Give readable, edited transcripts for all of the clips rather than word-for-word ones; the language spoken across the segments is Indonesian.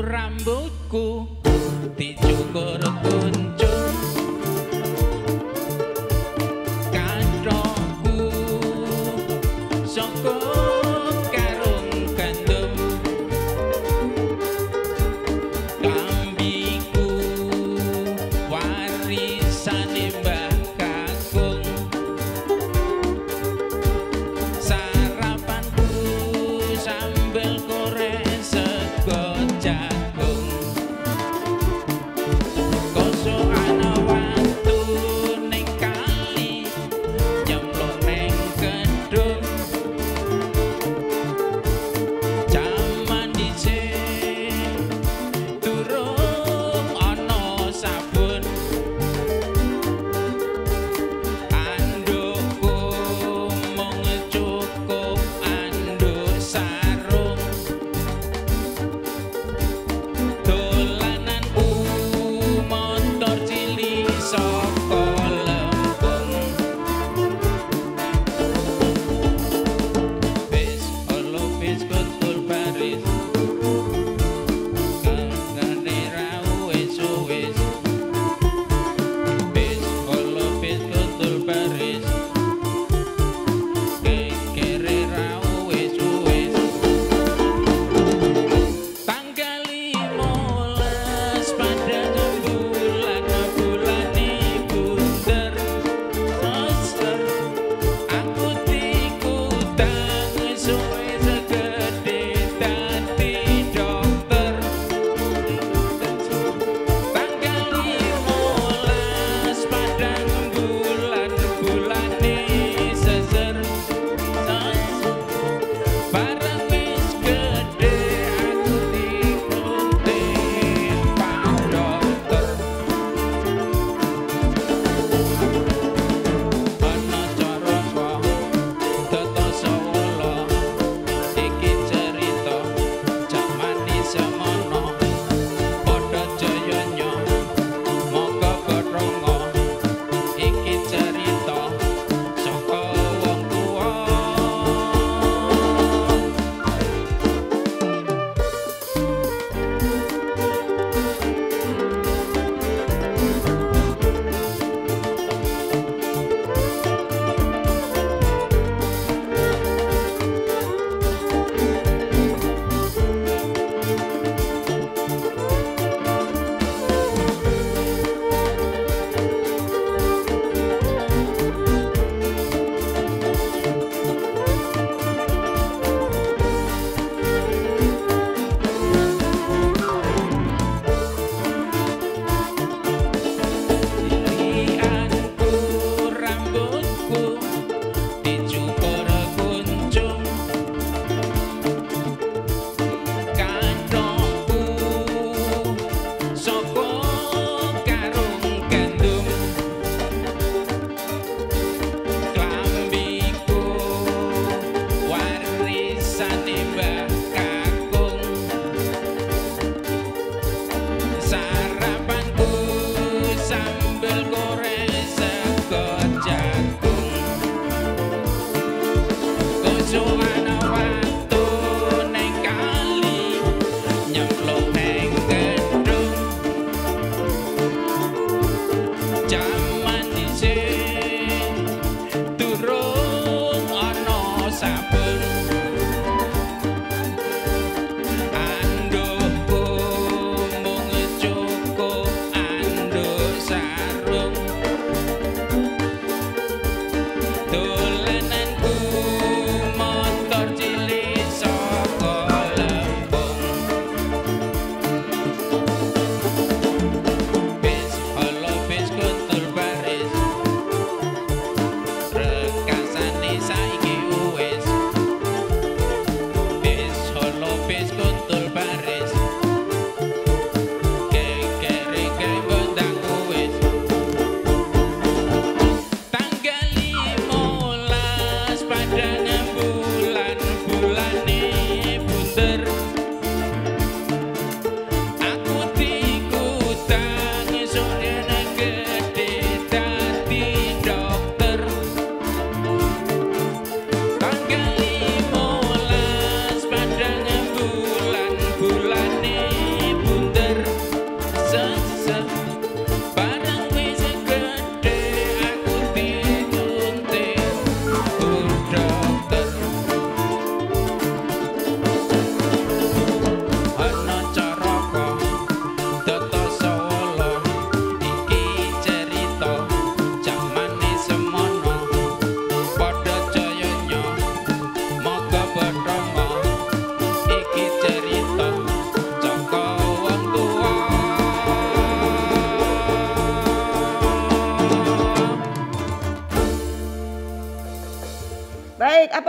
rambutku dicukur kuncup kathokku saka karung gandum kambiku warisane Mbah Kakung sarapanku sambel goreng sego jagung koso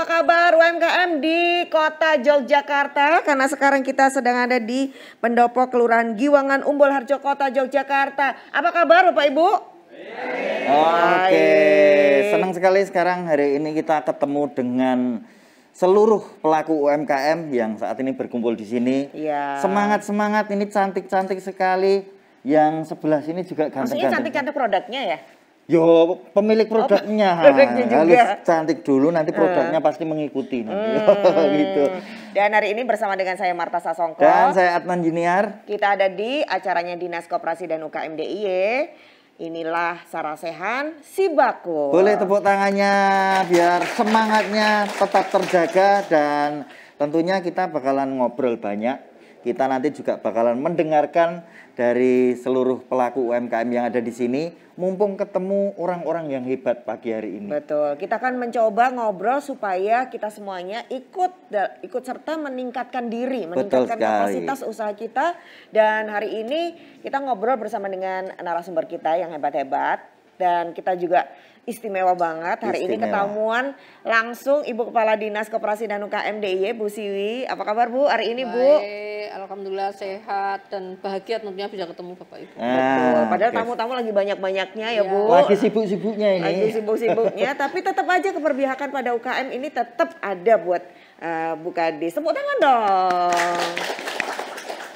Apa kabar UMKM di kota Yogyakarta? Karena sekarang kita sedang ada di Pendopo Kelurahan Giwangan, Umbul Harjo, kota Yogyakarta. Apa kabar Bapak Ibu? Oke, senang sekali sekarang hari ini kita ketemu dengan seluruh pelaku UMKM yang saat ini berkumpul di sini. Iya. Semangat, ini cantik-cantik sekali. Yang sebelah sini juga ganteng-ganteng. Maksudnya cantik-cantik produknya ya? Yo, pemilik produknya, produknya juga. harus cantik dulu, nanti produknya pasti mengikuti nanti. Gitu. Dan hari ini bersama dengan saya Marta Sasongko. Dan saya Adnan Jiniar. Kita ada di acaranya Dinas Koperasi dan UKM DIY. Inilah Sarasehan Sibako. Boleh tepuk tangannya biar semangatnya tetap terjaga, dan tentunya kita bakalan ngobrol banyak. Kita nanti juga bakalan mendengarkan dari seluruh pelaku UMKM yang ada di sini, mumpung ketemu orang-orang yang hebat pagi hari ini. Betul, kita akan mencoba ngobrol supaya kita semuanya ikut serta meningkatkan diri, meningkatkan kapasitas usaha kita. Dan hari ini kita ngobrol bersama dengan narasumber kita yang hebat-hebat, dan kita juga istimewa banget. Hari ini ketemuan langsung Ibu Kepala Dinas Koperasi dan UKM DIY, Bu Siwi. Apa kabar Bu hari ini? Bu? Alhamdulillah sehat dan bahagia tentunya bisa ketemu Bapak Ibu. Betul. Padahal tamu-tamu lagi banyak-banyaknya ya Bu. Lagi sibuk-sibuknya ini. Lagi sibuk-sibuknya, tapi tetap aja keberpihakan pada UKM ini tetap ada buat Bu Kadis. Tepuk tangan dong.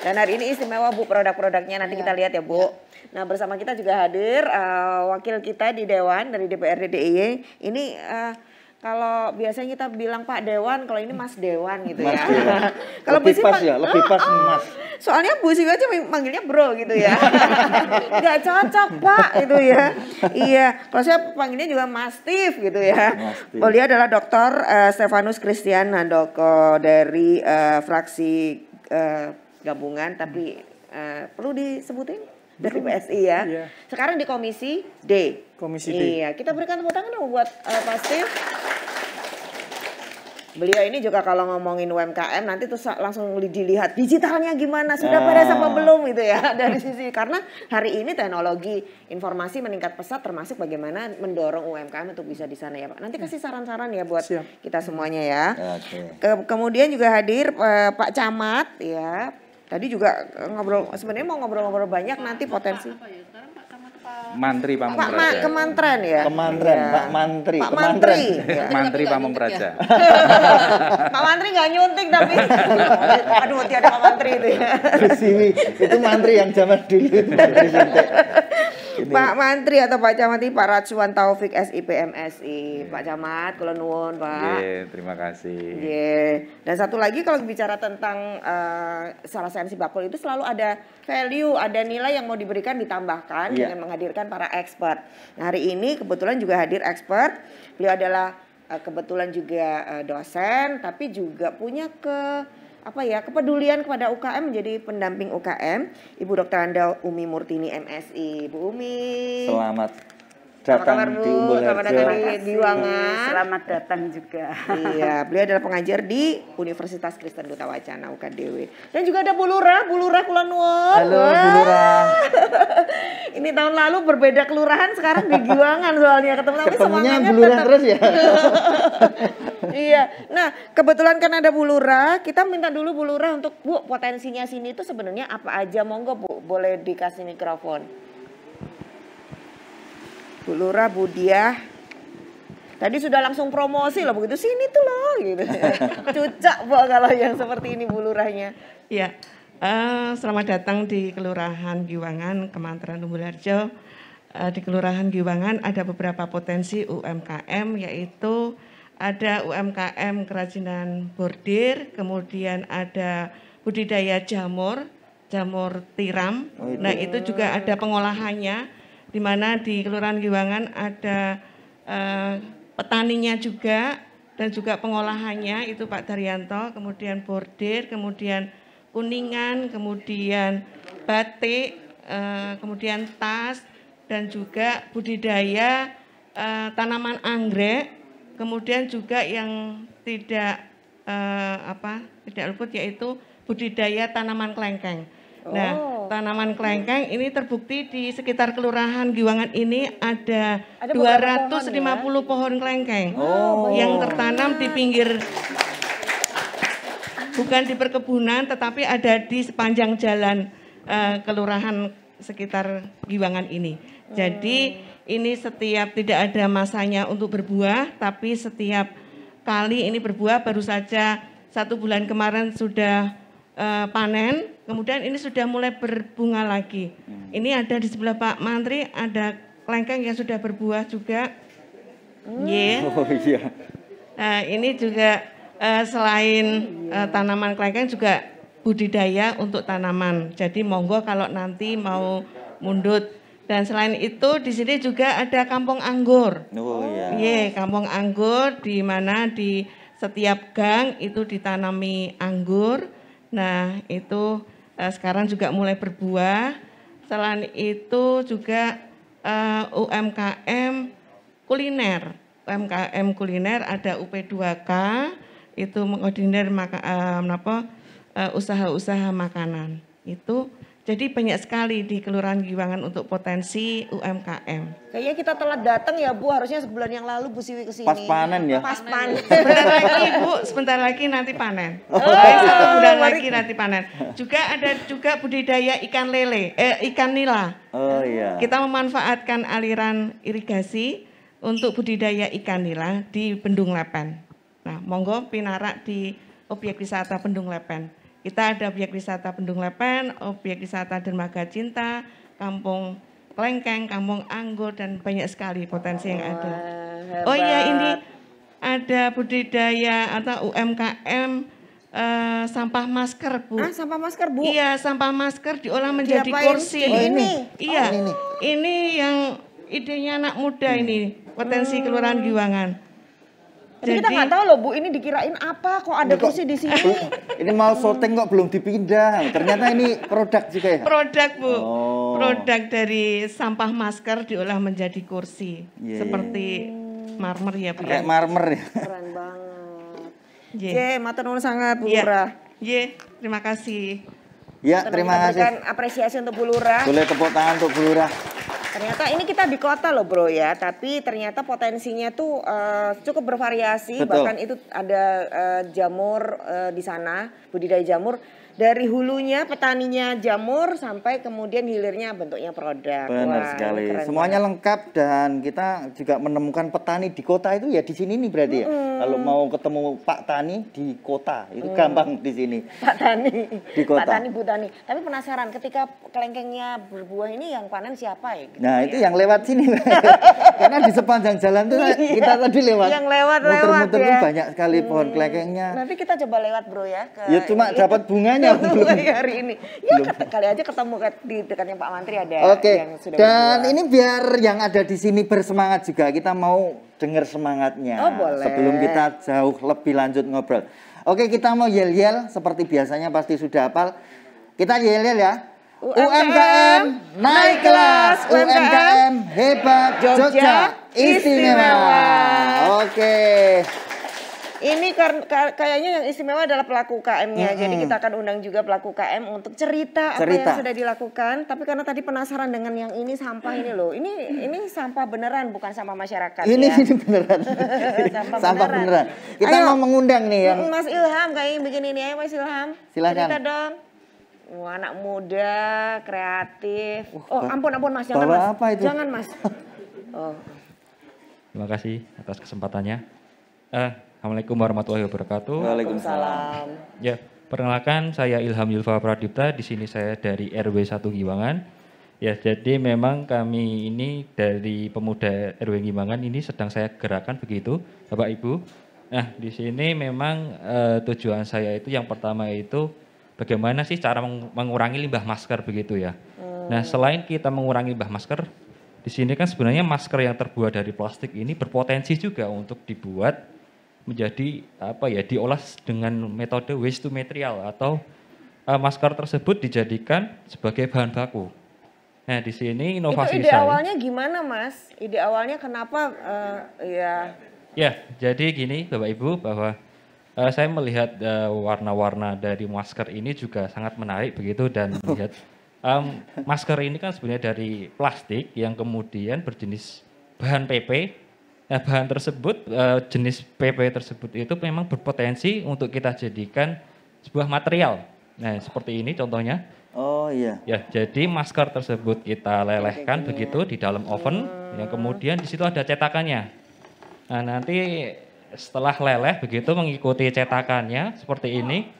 Dan hari ini istimewa Bu, produk-produknya nanti kita lihat ya Bu. Nah bersama kita juga hadir wakil kita di Dewan dari DPRD DIY. Ini kalau biasanya kita bilang Pak Dewan, kalau ini Mas Dewan gitu ya. Kalau lebih pas ya, lebih pas Mas. Soalnya Bu Siwi aja manggilnya bro gitu ya. Gak cocok Pak gitu ya. Iya, kalau saya panggilnya juga Mas Steve gitu ya. Beliau adalah Dr. Stefanus Christian Handoko dari fraksi gabungan, tapi perlu disebutin dari PSI ya. Iya. Sekarang di Komisi D. Komisi D. Iya, kita berikan tepuk tangan dong buat Pak Steve. Beliau ini juga kalau ngomongin UMKM nanti tuh langsung dilihat digitalnya gimana, sudah pada apa belum gitu ya dari sisi, karena hari ini teknologi informasi meningkat pesat, termasuk bagaimana mendorong UMKM untuk bisa di sana ya Pak. Nanti kasih saran-saran ya buat kita semuanya ya. Kemudian juga hadir Pak Camat ya. Tadi juga ngobrol, sebenarnya mau ngobrol-ngobrol banyak nanti potensi. Mantri Pamung Praja. Kemantren ya. Kemantren, ya. Pak Mantri. Pak Mantri. Ya. Mantri Pamung Praja. Pak Mantri nggak nyuntik tapi, aduh tiada Pak Mantri itu ya. Itu Mantri yang zaman dulu itu. Pak Mantri atau Pak Camat ini Pak Ratswan Taufik SIPMSI. Pak Camat, kula nuwun Pak. Terima kasih. Dan satu lagi kalau bicara tentang Sarasehan Sibako itu selalu ada value, ada nilai yang mau diberikan ditambahkan dengan menghadirkan para expert. Nah hari ini kebetulan juga hadir expert. Beliau adalah kebetulan juga dosen, tapi juga punya kepedulian kepada UKM, menjadi pendamping UKM, Ibu Dr. Anda Umi Murtini MSI. Bu Umi. Selamat datang di Umbul Harjo. Selamat datang di Giwangan. Selamat datang juga. Iya, beliau adalah pengajar di Universitas Kristen Duta Wacana UKDW. Dan juga ada Bu Lurah kula nuwun. Halo Bu Lurah. Ini tahun lalu berbeda kelurahan, sekarang di Giwangan soalnya ketemunya Bu Lurah terus ya. Iya. Nah, kebetulan kan ada Bu Lurah, kita minta dulu Bu Lurah untuk Bu, potensinya sini itu sebenarnya apa aja, monggo Bu, boleh dikasih mikrofon. Bu Lurah, Bu Diah. Tadi sudah langsung promosi loh, begitu sini tuh loh gitu. Cucak Bu kalau yang seperti ini Bu Lurahnya. Iya. Selamat datang di Kelurahan Giwangan, Kemantren Umbul Harjo. Di Kelurahan Giwangan ada beberapa potensi UMKM, yaitu ada UMKM kerajinan bordir, kemudian ada budidaya jamur tiram. Nah itu juga ada pengolahannya, di mana di Kelurahan Giwangan ada petaninya juga dan juga pengolahannya itu Pak Daryanto, kemudian bordir, kemudian kuningan, kemudian batik, kemudian tas, dan juga budidaya tanaman anggrek, kemudian juga yang tidak luput yaitu budidaya tanaman kelengkeng. Nah, tanaman kelengkeng ini terbukti di sekitar Kelurahan Giwangan ini ada beberapa 250 pohon kelengkeng Oh. yang tertanam di pinggir, bukan di perkebunan tetapi ada di sepanjang jalan kelurahan sekitar Giwangan ini. Jadi ini setiap tidak ada masanya untuk berbuah, tapi setiap kali ini berbuah. Baru saja 1 bulan kemarin sudah panen, kemudian ini sudah mulai berbunga lagi. Ini ada di sebelah Pak Mantri, ada kelengkeng yang sudah berbuah juga. Yeah. Oh iya. Nah, ini juga selain tanaman kelengkeng juga budidaya untuk tanaman. Jadi monggo kalau nanti mau mundut. Dan selain itu di sini juga ada kampung anggur. Oh iya. Iya, kampung anggur di mana di setiap gang itu ditanami anggur. Nah, itu sekarang juga mulai berbuah. Selain itu juga UMKM kuliner. UMKM kuliner ada UP2K, itu mengkoordinir usaha-usaha makanan. Itu jadi banyak sekali di Kelurahan Giwangan untuk potensi UMKM. Kayaknya kita telat datang ya Bu, harusnya sebulan yang lalu Bu Siwi kesini. Pas panen ya? Pas panen. Sebentar lagi Bu, sebentar lagi nanti panen. Oh, Satu bulan lagi nanti panen. Juga ada juga budidaya ikan lele, ikan nila. Oh iya. Kita memanfaatkan aliran irigasi untuk budidaya ikan nila di Bendung Lepen. Nah, monggo pinarak di objek wisata Bendung Lepen. Kita ada objek wisata Bendung Lepen, objek wisata Dermaga Cinta, Kampung Kelengkeng, Kampung Anggur, dan banyak sekali potensi yang ada. Hebat. Oh iya, ini ada budidaya atau UMKM sampah masker, Bu. Ah, sampah masker Bu? Iya, sampah masker diolah menjadi Diapain? kursi. Oh, ini? Iya, Oh, ini yang idenya anak muda ini, potensi Kelurahan Giwangan. Tapi kita nggak tahu loh Bu, ini dikirain apa kok ada kursi di sini? Ini mau syuting kok belum dipindah. Ternyata ini produk juga ya? Produk Bu, Oh. produk dari sampah masker diolah menjadi kursi, Iya, seperti marmer ya Bu. Kayak marmer ya. Keren banget. Iya. Ye, matur nuwun sangat Bu Iya. Lurah. Iya, terima kasih. Ya, terima Kita kasih. berikan apresiasi untuk Bu Lurah. Boleh tepuk tangan untuk Bu Lurah. Ternyata ini kita di kota loh Bro ya, tapi ternyata potensinya tuh cukup bervariasi. Betul. Bahkan itu ada jamur di sana, budidaya jamur. Dari hulunya petaninya jamur sampai kemudian hilirnya bentuknya produk. Benar Wah, sekali. keren Semuanya banget. lengkap dan kita juga menemukan petani di kota itu ya di sini nih berarti ya. Kalau mau ketemu Pak Tani di kota itu gampang di sini. Pak Tani, Di kota. Pak Tani, Bu Tani. Tapi penasaran ketika kelengkengnya berbuah ini yang panen siapa ya? Gitu Nah, ya? itu yang lewat sini. Karena di sepanjang jalan tuh kita tadi lewat. Yang lewat-lewat Muter-muter ya. tuh banyak sekali pohon kelengkengnya. Nanti kita coba lewat Bro ya ke Ya cuma ini. dapat bunganya belum. hari ini. Ya kali aja ketemu di dekatnya Pak Mantri ada Oke. yang sudah Dan berbuah. ini biar yang ada di sini bersemangat juga. Kita mau dengar semangatnya. Oh, boleh. Sebelum kita jauh lebih lanjut ngobrol. Oke, kita mau yel-yel seperti biasanya pasti sudah hafal. Kita yel-yel ya. UMKM naik kelas, UMKM hebat, Jogja istimewa. Oke. Ini kayaknya yang istimewa adalah pelaku UKM-nya. Jadi kita akan undang juga pelaku UKM untuk cerita apa yang sudah dilakukan. Tapi karena tadi penasaran dengan yang ini sampah ini loh. Ini sampah beneran bukan sampah masyarakat Ini ya. beneran. Sampah beneran. Kita Ayo. mau mengundang nih yang Mas Ilham kayaknya bikin ini. Ayo Mas Ilham. Silakan. Cerita dong. Wah, anak muda, kreatif. Oh, ampun Mas, jangan bawa Mas. apa itu? Jangan Mas. Oh. Terima kasih atas kesempatannya. Assalamualaikum warahmatullahi wabarakatuh. Waalaikumsalam. Ya, perkenalkan saya Ilham Yulfa Pradipta. Di sini saya dari RW 1 Giwangan. Ya, jadi memang kami ini dari pemuda RW Giwangan ini sedang saya gerakan begitu, Bapak Ibu. Nah, di sini memang tujuan saya itu yang pertama itu bagaimana sih cara mengurangi limbah masker begitu ya. Nah, selain kita mengurangi limbah masker, di sini kan sebenarnya masker yang terbuat dari plastik ini berpotensi juga untuk dibuat menjadi apa ya, diolah dengan metode waste to material atau masker tersebut dijadikan sebagai bahan baku. Nah, di sini inovasi Itu ide saya. awalnya gimana Mas? Ide awalnya kenapa Ya, jadi gini Bapak Ibu bahwa saya melihat warna-warna dari masker ini juga sangat menarik begitu dan melihat Masker ini kan sebenarnya dari plastik yang kemudian berjenis bahan PP. Nah, bahan tersebut, jenis PP tersebut itu memang berpotensi untuk kita jadikan sebuah material. Nah, seperti ini contohnya. Oh iya. Ya, jadi masker tersebut kita lelehkan begitu di dalam oven, yang kemudian di situ ada cetakannya. Nah, nanti setelah leleh begitu mengikuti cetakannya seperti ini.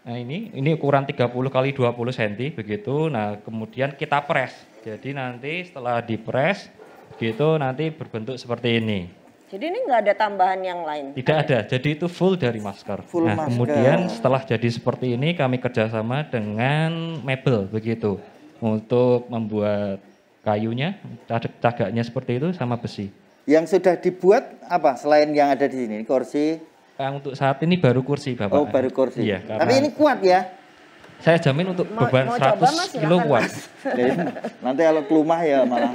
Nah, ini ukuran 30 kali 20 cm begitu. Nah, kemudian kita press. Jadi nanti setelah dipres begitu nanti berbentuk seperti ini. Jadi ini nggak ada tambahan yang lain? Tidak ada, jadi itu full dari masker. Full nah, masker. Kemudian setelah jadi seperti ini kami kerjasama dengan mebel begitu. Untuk membuat kayunya, cagaknya seperti itu sama besi. Yang sudah dibuat apa selain yang ada di sini? Kursi? Untuk saat ini baru kursi, Bapak. Oh, baru kursi. Iya, tapi ini kuat ya? Saya jamin untuk beban 100 kilo kuat. Nanti kalau kelumah ya malah.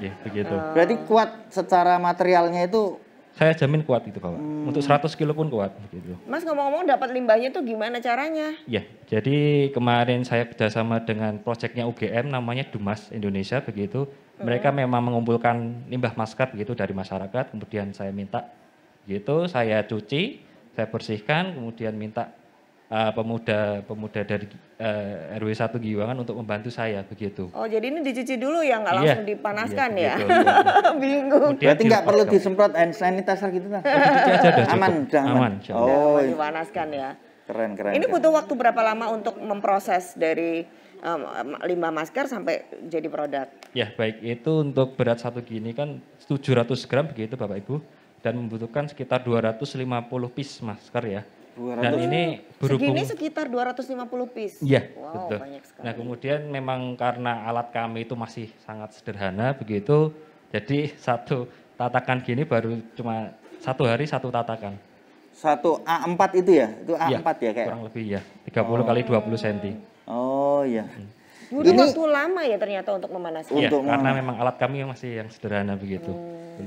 Ya, begitu. Berarti kuat secara materialnya itu? Saya jamin kuat itu, Bapak. Untuk 100 kilo pun kuat. Begitu. Mas, ngomong-ngomong dapat limbahnya tuh gimana caranya? Ya, jadi kemarin saya kerjasama dengan proyeknya UGM namanya Dumas Indonesia begitu. Mereka memang mengumpulkan limbah masker begitu dari masyarakat, kemudian saya minta gitu, saya cuci, saya bersihkan, kemudian minta pemuda dari RW 1 Giwangan untuk membantu saya begitu. Oh, jadi ini dicuci dulu ya, nggak langsung dipanaskan ya? Begitu, ya. Bingung. Berarti nggak perlu disemprot hand sanitizer gitu lah? Aman, udah aman. Oh, dipanaskan ya. Keren. Ini butuh waktu berapa lama untuk memproses dari limbah masker sampai jadi produk? Ya, baik, itu untuk berat satu gini kan 700 gram begitu Bapak Ibu. Dan membutuhkan sekitar 250 piece masker ya. 200. Dan ini berhubung segini sekitar 250 piece. Iya, wow, betul. Banyak sekali. Nah, kemudian memang karena alat kami itu masih sangat sederhana begitu, jadi satu tatakan gini baru cuma satu hari satu tatakan. Satu A4 itu ya? Itu A4 ya kayak? Kurang lebih ya, 30 kali 20 cm. Oh iya. Butuh waktu lama ya ternyata untuk memanaskan. Iya, karena memang alat kami masih yang sederhana begitu.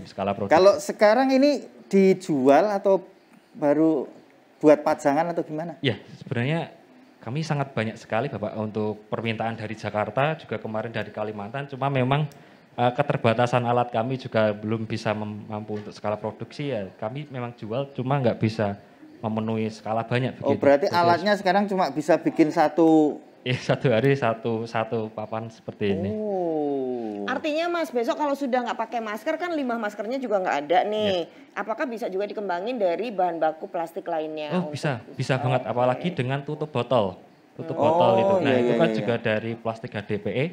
Skala produk. Kalau sekarang ini dijual atau baru buat pajangan atau gimana? Ya, sebenarnya kami sangat banyak sekali Bapak untuk permintaan dari Jakarta, juga kemarin dari Kalimantan, cuma memang keterbatasan alat kami juga belum bisa mampu untuk skala produksi ya. Kami memang jual, cuma nggak bisa memenuhi skala banyak begitu. Oh, berarti alatnya sekarang cuma bisa bikin satu. Iya, satu hari satu papan seperti ini. Oh. Artinya Mas, besok kalau sudah nggak pakai masker kan limbah maskernya juga nggak ada nih. Ya. Apakah bisa juga dikembangin dari bahan baku plastik lainnya? Oh, bisa banget. Apalagi dengan tutup botol. Tutup botol itu. Nah, itu kan juga dari plastik HDPE.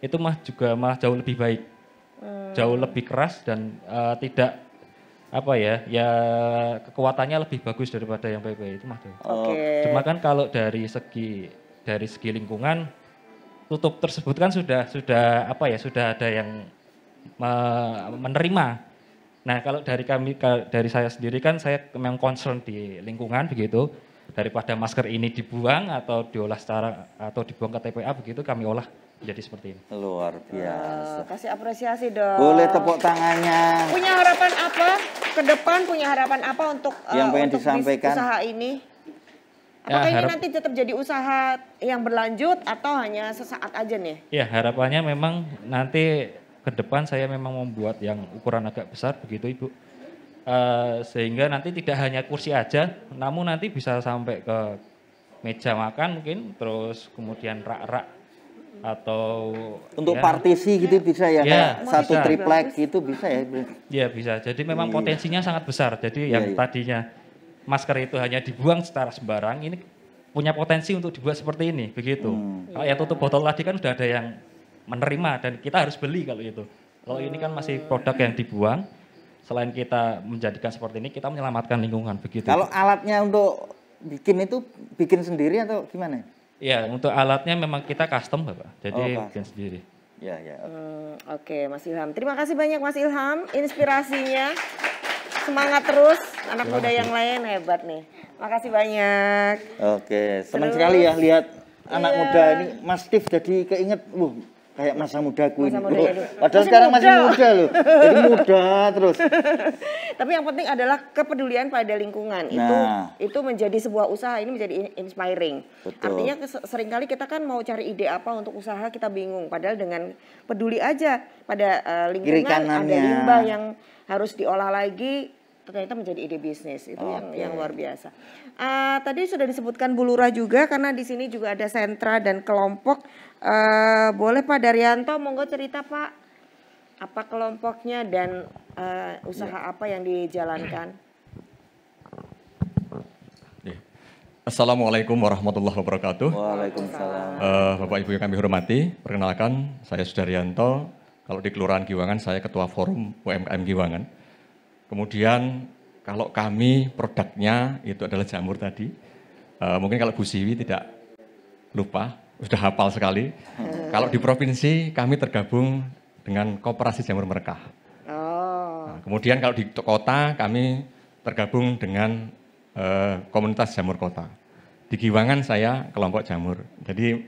Itu malah jauh lebih baik. Jauh lebih keras dan tidak kekuatannya lebih bagus daripada yang PP itu Mas. Cuma kan kalau dari segi lingkungan tutup tersebut kan sudah ada yang menerima. Nah, kalau dari saya sendiri kan saya memang concern di lingkungan begitu, daripada masker ini dibuang atau diolah atau dibuang ke TPA begitu, kami olah menjadi seperti ini. Luar biasa. Kasih apresiasi dong. Boleh tepuk tangannya. Punya harapan apa ke depan? Punya harapan apa untuk yang pengen disampaikan usaha ini? Apakah ini nanti tetap jadi usaha yang berlanjut atau hanya sesaat aja nih? Ya, harapannya memang nanti ke depan saya memang membuat yang ukuran agak besar begitu Ibu. Sehingga nanti tidak hanya kursi aja, namun nanti bisa sampai ke meja makan mungkin, terus kemudian rak-rak atau untuk partisi gitu bisa ya, kayak satu triplek gitu bisa ya? Iya bisa, jadi memang potensinya sangat besar. Jadi yang tadinya masker itu hanya dibuang secara sembarang, ini punya potensi untuk dibuat seperti ini, begitu. Kalau yang tutup botol tadi kan udah ada yang menerima dan kita harus beli kalau itu. Kalau ini kan masih produk yang dibuang, selain kita menjadikan seperti ini, kita menyelamatkan lingkungan, begitu. Kalau alatnya untuk bikin sendiri atau gimana? Iya, untuk alatnya memang kita custom Bapak, jadi bikin sendiri. Ya. Oke, Mas Ilham. Terima kasih banyak Mas Ilham, inspirasinya. Semangat terus, anak muda yang lain hebat nih. Makasih banyak. Oke, senang sekali ya lihat anak muda ini. Mas Steve jadi keinget, kayak masa mudaku Masa ini. muda Loh, ini. padahal Masih sekarang masih muda. muda loh. Jadi muda terus. Tapi yang penting adalah kepedulian pada lingkungan. Nah. Itu menjadi sebuah usaha, ini menjadi inspiring. Betul. Artinya seringkali kita kan mau cari ide apa untuk usaha kita bingung. Padahal dengan peduli aja pada Kiri lingkungan ada kanannya. limbah yang harus diolah lagi, ternyata menjadi ide bisnis. Itu Oke. yang luar biasa. Tadi sudah disebutkan Bu Lurah juga karena di sini juga ada sentra dan kelompok. Boleh Pak Daryanto monggo cerita Pak, apa kelompoknya dan usaha apa yang dijalankan? Assalamualaikum warahmatullahi wabarakatuh. Waalaikumsalam. Bapak Ibu yang kami hormati, perkenalkan saya Sudaryanto. Kalau di Kelurahan Giwangan saya Ketua Forum UMKM Giwangan. Kemudian kalau kami produknya itu adalah jamur tadi. Mungkin kalau Bu Siwi tidak lupa, sudah hafal sekali. Kalau di provinsi kami tergabung dengan Koperasi Jamur Merekah. Nah, kemudian kalau di kota kami tergabung dengan Komunitas Jamur Kota. Di Giwangan saya kelompok jamur. Jadi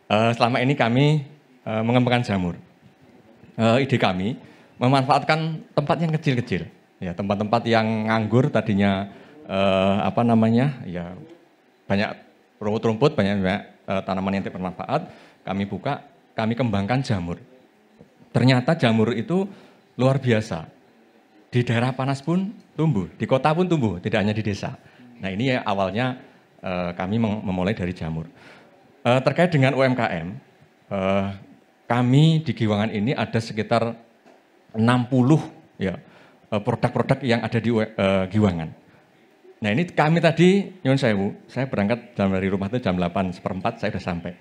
selama ini kami mengembangkan jamur. Ide kami memanfaatkan tempat yang kecil-kecil, ya tempat-tempat yang nganggur tadinya ya banyak rumput-rumput, banyak tanaman yang tidak bermanfaat. Kami buka, kami kembangkan jamur. Ternyata jamur itu luar biasa. Di daerah panas pun tumbuh, di kota pun tumbuh, tidak hanya di desa. Nah ini ya awalnya kami memulai dari jamur. Terkait dengan UMKM, kami di Giwangan ini ada sekitar 60 ya produk-produk yang ada di Giwangan. Nah ini kami tadi, nyun sewu, saya berangkat dari rumah itu jam 8:15 saya sudah sampai.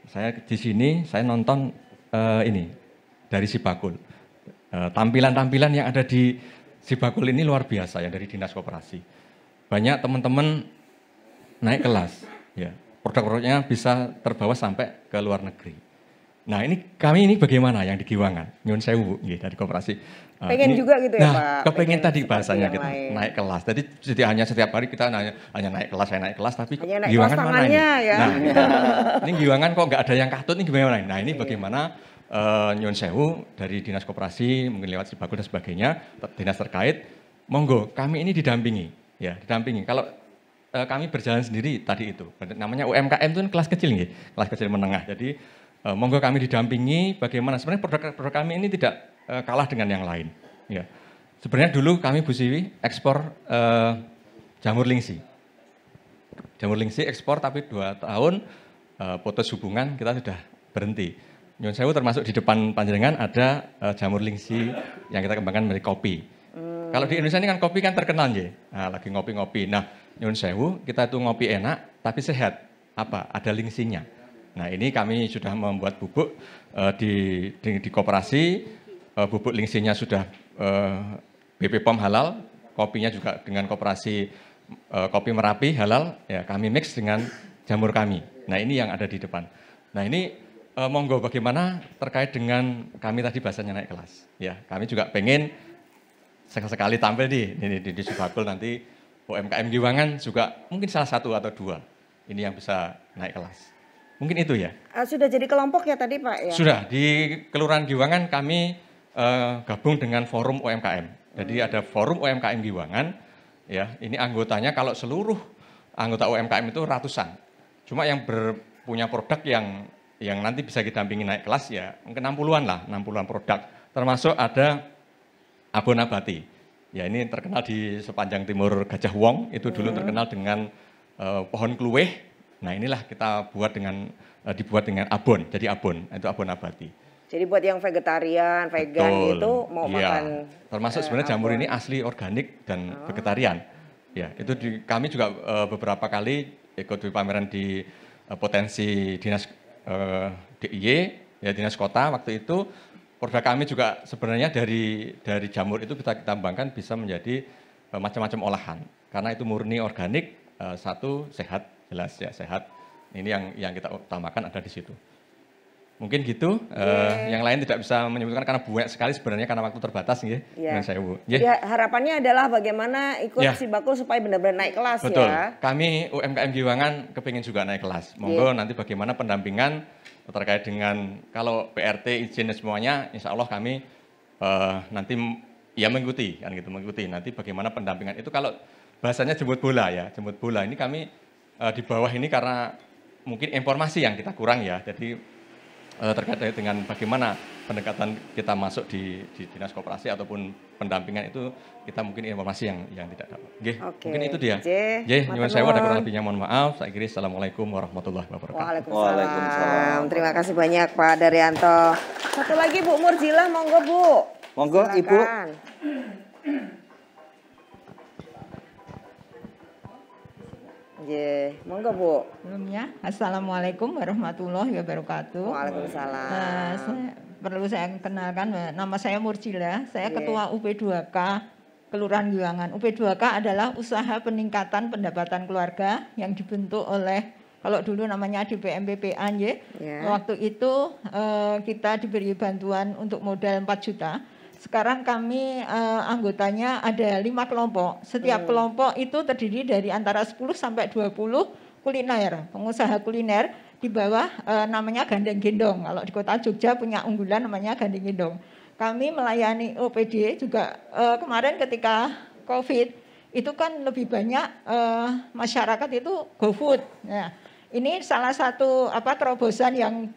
Saya di sini, saya nonton ini dari Sibakul. Tampilan-tampilan yang ada di Sibakul ini luar biasa yang dari Dinas Koperasi. Banyak teman-teman naik kelas, ya produk-produknya bisa terbawa sampai ke luar negeri. Nah ini kami ini bagaimana yang di Giwangan, nyun sewu dari koperasi. Pengen ini, juga gitu ya Pak? Kepengen tadi seperti bahasanya yang kita lain. naik kelas. Jadi tidak hanya setiap hari kita hanya naik kelas, saya naik kelas, tapi Hanya naik Giwangan kelas mana ini? tangannya, ya. Nah, ini Giwangan kok nggak ada yang katut, ini gimana? Nah ini bagaimana nyun sewu dari Dinas Koperasi, mungkin lewat Sibakul dan sebagainya, dinas terkait, monggo kami ini didampingi. Ya, didampingi. Kalau kami berjalan sendiri tadi itu, namanya UMKM itu kan kelas kecil nih, kelas kecil menengah. Jadi monggo kami didampingi bagaimana sebenarnya produk-produk kami ini tidak kalah dengan yang lain. Ya, sebenarnya dulu kami Bu Siwi ekspor jamur lingsi. Jamur lingsi ekspor tapi 2 tahun putus hubungan kita sudah berhenti. Nyun sewu termasuk di depan panjenengan ada jamur lingsi yang kita kembangkan menjadi kopi. Kalau di Indonesia ini kan kopi kan terkenal ya. Nah, lagi ngopi-ngopi. Nah, nyun sewu kita itu ngopi enak tapi sehat. Apa? Ada lingsinya. Nah, ini kami sudah membuat bubuk di koperasi. Bubuk lingsinya sudah BP POM halal, kopinya juga dengan koperasi kopi Merapi halal. Ya, kami mix dengan jamur kami. Nah, ini yang ada di depan. Nah, ini monggo bagaimana terkait dengan kami tadi bahasanya naik kelas. Ya, kami juga pengen sekali tampil di Sibakul nanti UMKM Giwangan juga mungkin salah satu atau 2 ini yang bisa naik kelas. Mungkin itu ya. Sudah jadi kelompok ya tadi Pak ya? Sudah, di Kelurahan Giwangan kami gabung dengan Forum UMKM. Jadi ada Forum UMKM Giwangan, ya ini anggotanya kalau seluruh anggota UMKM itu ratusan. Cuma yang punya produk yang nanti bisa didampingi naik kelas ya mungkin 60-an lah, 60-an produk. Termasuk ada abon abati. Ya ini terkenal di sepanjang timur Gajah Wong, itu dulu terkenal dengan pohon kluweh. Nah inilah kita dibuat dengan abon, jadi abon, itu abon abati. Jadi buat yang vegetarian, vegan gitu mau makan. Termasuk sebenarnya jamur ini asli organik dan vegetarian. Ya itu kami juga beberapa kali ikut di pameran di potensi dinas DIY, ya dinas kota waktu itu. Produk kami juga sebenarnya dari jamur itu kita kembangkan bisa menjadi macam-macam olahan. Karena itu murni organik, satu sehat, jelas ya sehat. Ini yang kita utamakan ada di situ. Mungkin gitu, yang lain tidak bisa menyebutkan karena banyak sekali sebenarnya karena waktu terbatas ya. Ya, harapannya adalah bagaimana ikut Sibakul supaya benar-benar naik kelas. Betul. Ya. Kami UMKM Giwangan kepingin juga naik kelas. Monggo nanti bagaimana pendampingan terkait dengan kalau PRT izin semuanya, insya Allah kami nanti ya mengikuti nanti bagaimana pendampingan itu. Kalau bahasanya jemput bola ya, jemput bola ini kami di bawah ini karena mungkin informasi yang kita kurang ya, jadi terkait dengan bagaimana pendekatan kita masuk di dinas koperasi ataupun pendampingan itu kita mungkin informasi yang tidak dapat. Mungkin itu dia. Nyuwun sewu, ada kurang lebihnya mohon maaf. Saya kira assalamualaikum warahmatullahi wabarakatuh. Waalaikumsalam. Terima kasih banyak Pak Daryanto. Satu lagi Bu Murjilah, monggo Bu. Monggo Ibu. Monggo Bu. Sebelumnya, Assalamualaikum warahmatullahi wabarakatuh. Waalaikumsalam. Perlu saya kenalkan, nama saya Murjilah, saya Ketua UP2K Kelurahan Giwangan. UP2K adalah usaha peningkatan pendapatan keluarga yang dibentuk oleh, kalau dulu namanya DPMPPA, waktu itu kita diberi bantuan untuk modal 4 juta. Sekarang kami anggotanya ada 5 kelompok. Setiap kelompok itu terdiri dari antara 10 sampai 20 kuliner, pengusaha kuliner di bawah namanya Gandeng Gendong. Kalau di Kota Jogja punya unggulan namanya Gandeng Gendong. Kami melayani OPD juga kemarin ketika COVID itu kan lebih banyak masyarakat itu GoFood. Nah, ini salah satu terobosan yang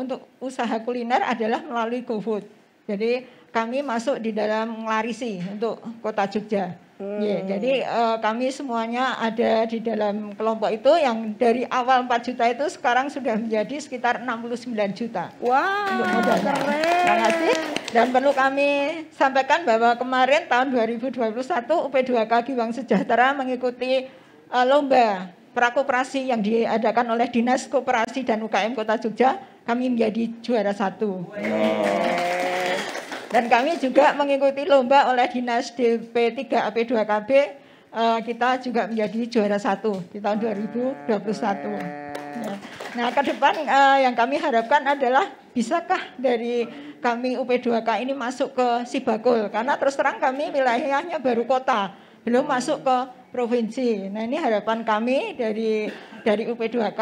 untuk usaha kuliner adalah melalui GoFood. Jadi kami masuk di dalam ngelarisi untuk Kota Jogja. Jadi kami semuanya ada di dalam kelompok itu yang dari awal 4 juta itu sekarang sudah menjadi sekitar 69 juta. Untuk modalnya. Terima kasih. Dan perlu kami sampaikan bahwa kemarin tahun 2021 UP2K Giwang Sejahtera mengikuti lomba prakoperasi yang diadakan oleh Dinas Koperasi dan UKM Kota Jogja. Kami menjadi juara 1. Dan kami juga mengikuti lomba oleh Dinas DP3 AP2KB, kita juga menjadi juara 1 di tahun 2021. Nah, ke depan yang kami harapkan adalah bisakah dari kami UP2K ini masuk ke Sibakul, karena terus terang kami wilayahnya baru kota, belum masuk ke provinsi. Nah, ini harapan kami dari UP2K,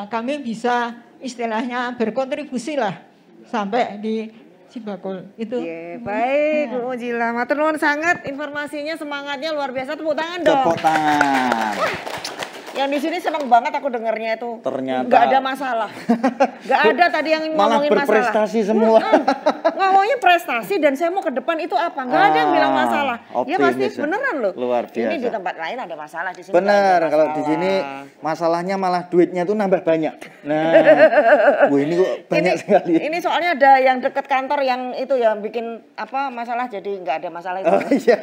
kami bisa istilahnya berkontribusi lah sampai di Sibakul itu. Baik, Bu Murjilah, matur nuwun sangat informasinya, semangatnya luar biasa, tepuk tangan dong. Tepuk tangan. Yang di sini seneng banget aku dengarnya itu. Ternyata nggak ada masalah. Nggak ada tadi yang ngomongin masalah. Malah berprestasi semua. Ngomongin prestasi dan saya mau ke depan itu apa? Nggak ada yang bilang masalah. Ya pasti beneran loh. Luar biasa. Ini di tempat lain ada masalah, di sini. Bener, kalau di sini masalahnya malah duitnya tuh nambah banyak. Nah, ini kok banyak sekali. Ini soalnya ada yang deket kantor yang itu yang bikin masalah, jadi nggak ada masalah itu. Iya.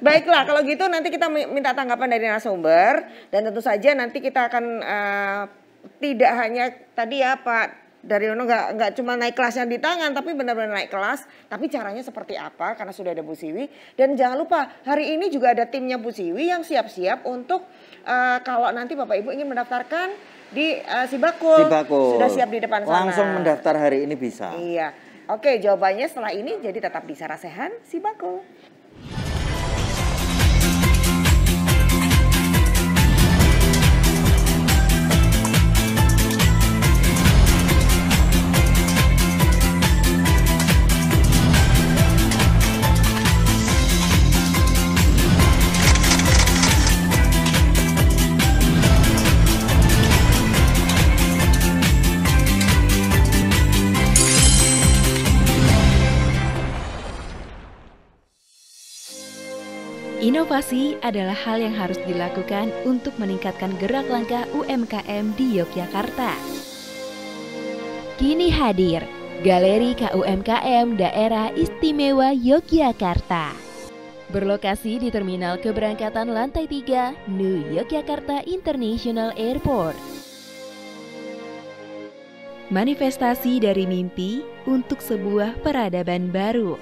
Baiklah, kalau gitu nanti kita minta tanggapan dari narasumber. Dan tentu saja nanti kita akan tidak hanya tadi ya Pak Daryono nggak cuma naik kelasnya di tangan, tapi benar-benar naik kelas. Tapi caranya seperti apa? Karena sudah ada Bu Siwi. Dan jangan lupa hari ini juga ada timnya Bu Siwi yang siap-siap untuk kalau nanti Bapak Ibu ingin mendaftarkan di Sibakul. Sudah siap di depan sana. Langsung mendaftar hari ini bisa. Iya. Oke, jawabannya setelah ini. Jadi tetap di Sarasehan Sibakul. Inovasi adalah hal yang harus dilakukan untuk meningkatkan gerak langkah UMKM di Yogyakarta. Kini hadir Galeri KUMKM Daerah Istimewa Yogyakarta. Berlokasi di Terminal Keberangkatan Lantai 3, New Yogyakarta International Airport. Manifestasi dari mimpi untuk sebuah peradaban baru.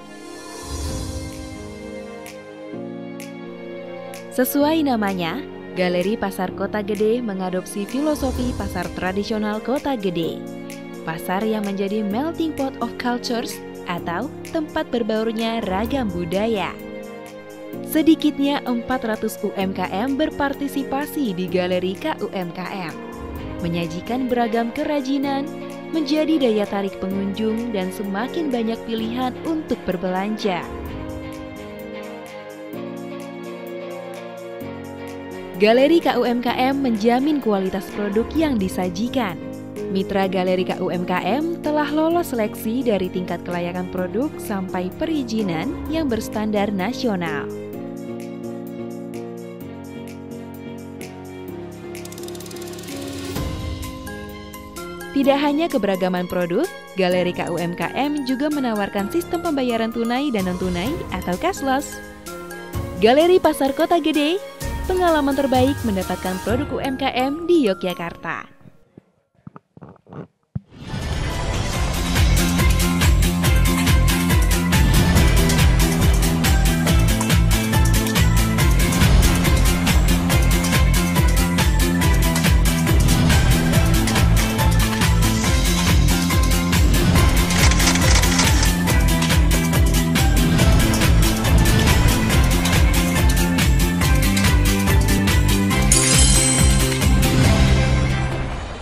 Sesuai namanya, Galeri Pasar Kota Gede mengadopsi filosofi pasar tradisional Kota Gede. Pasar yang menjadi melting pot of cultures atau tempat berbaurnya ragam budaya. Sedikitnya 400 UMKM berpartisipasi di Galeri KUMKM. menyajikan beragam kerajinan, menjadi daya tarik pengunjung dan semakin banyak pilihan untuk berbelanja. Galeri KUMKM menjamin kualitas produk yang disajikan. Mitra Galeri KUMKM telah lolos seleksi dari tingkat kelayakan produk sampai perizinan yang berstandar nasional. Tidak hanya keberagaman produk, Galeri KUMKM juga menawarkan sistem pembayaran tunai dan non-tunai atau cashless. Galeri Pasar Kota Gede, pengalaman terbaik mendapatkan produk UMKM di Yogyakarta.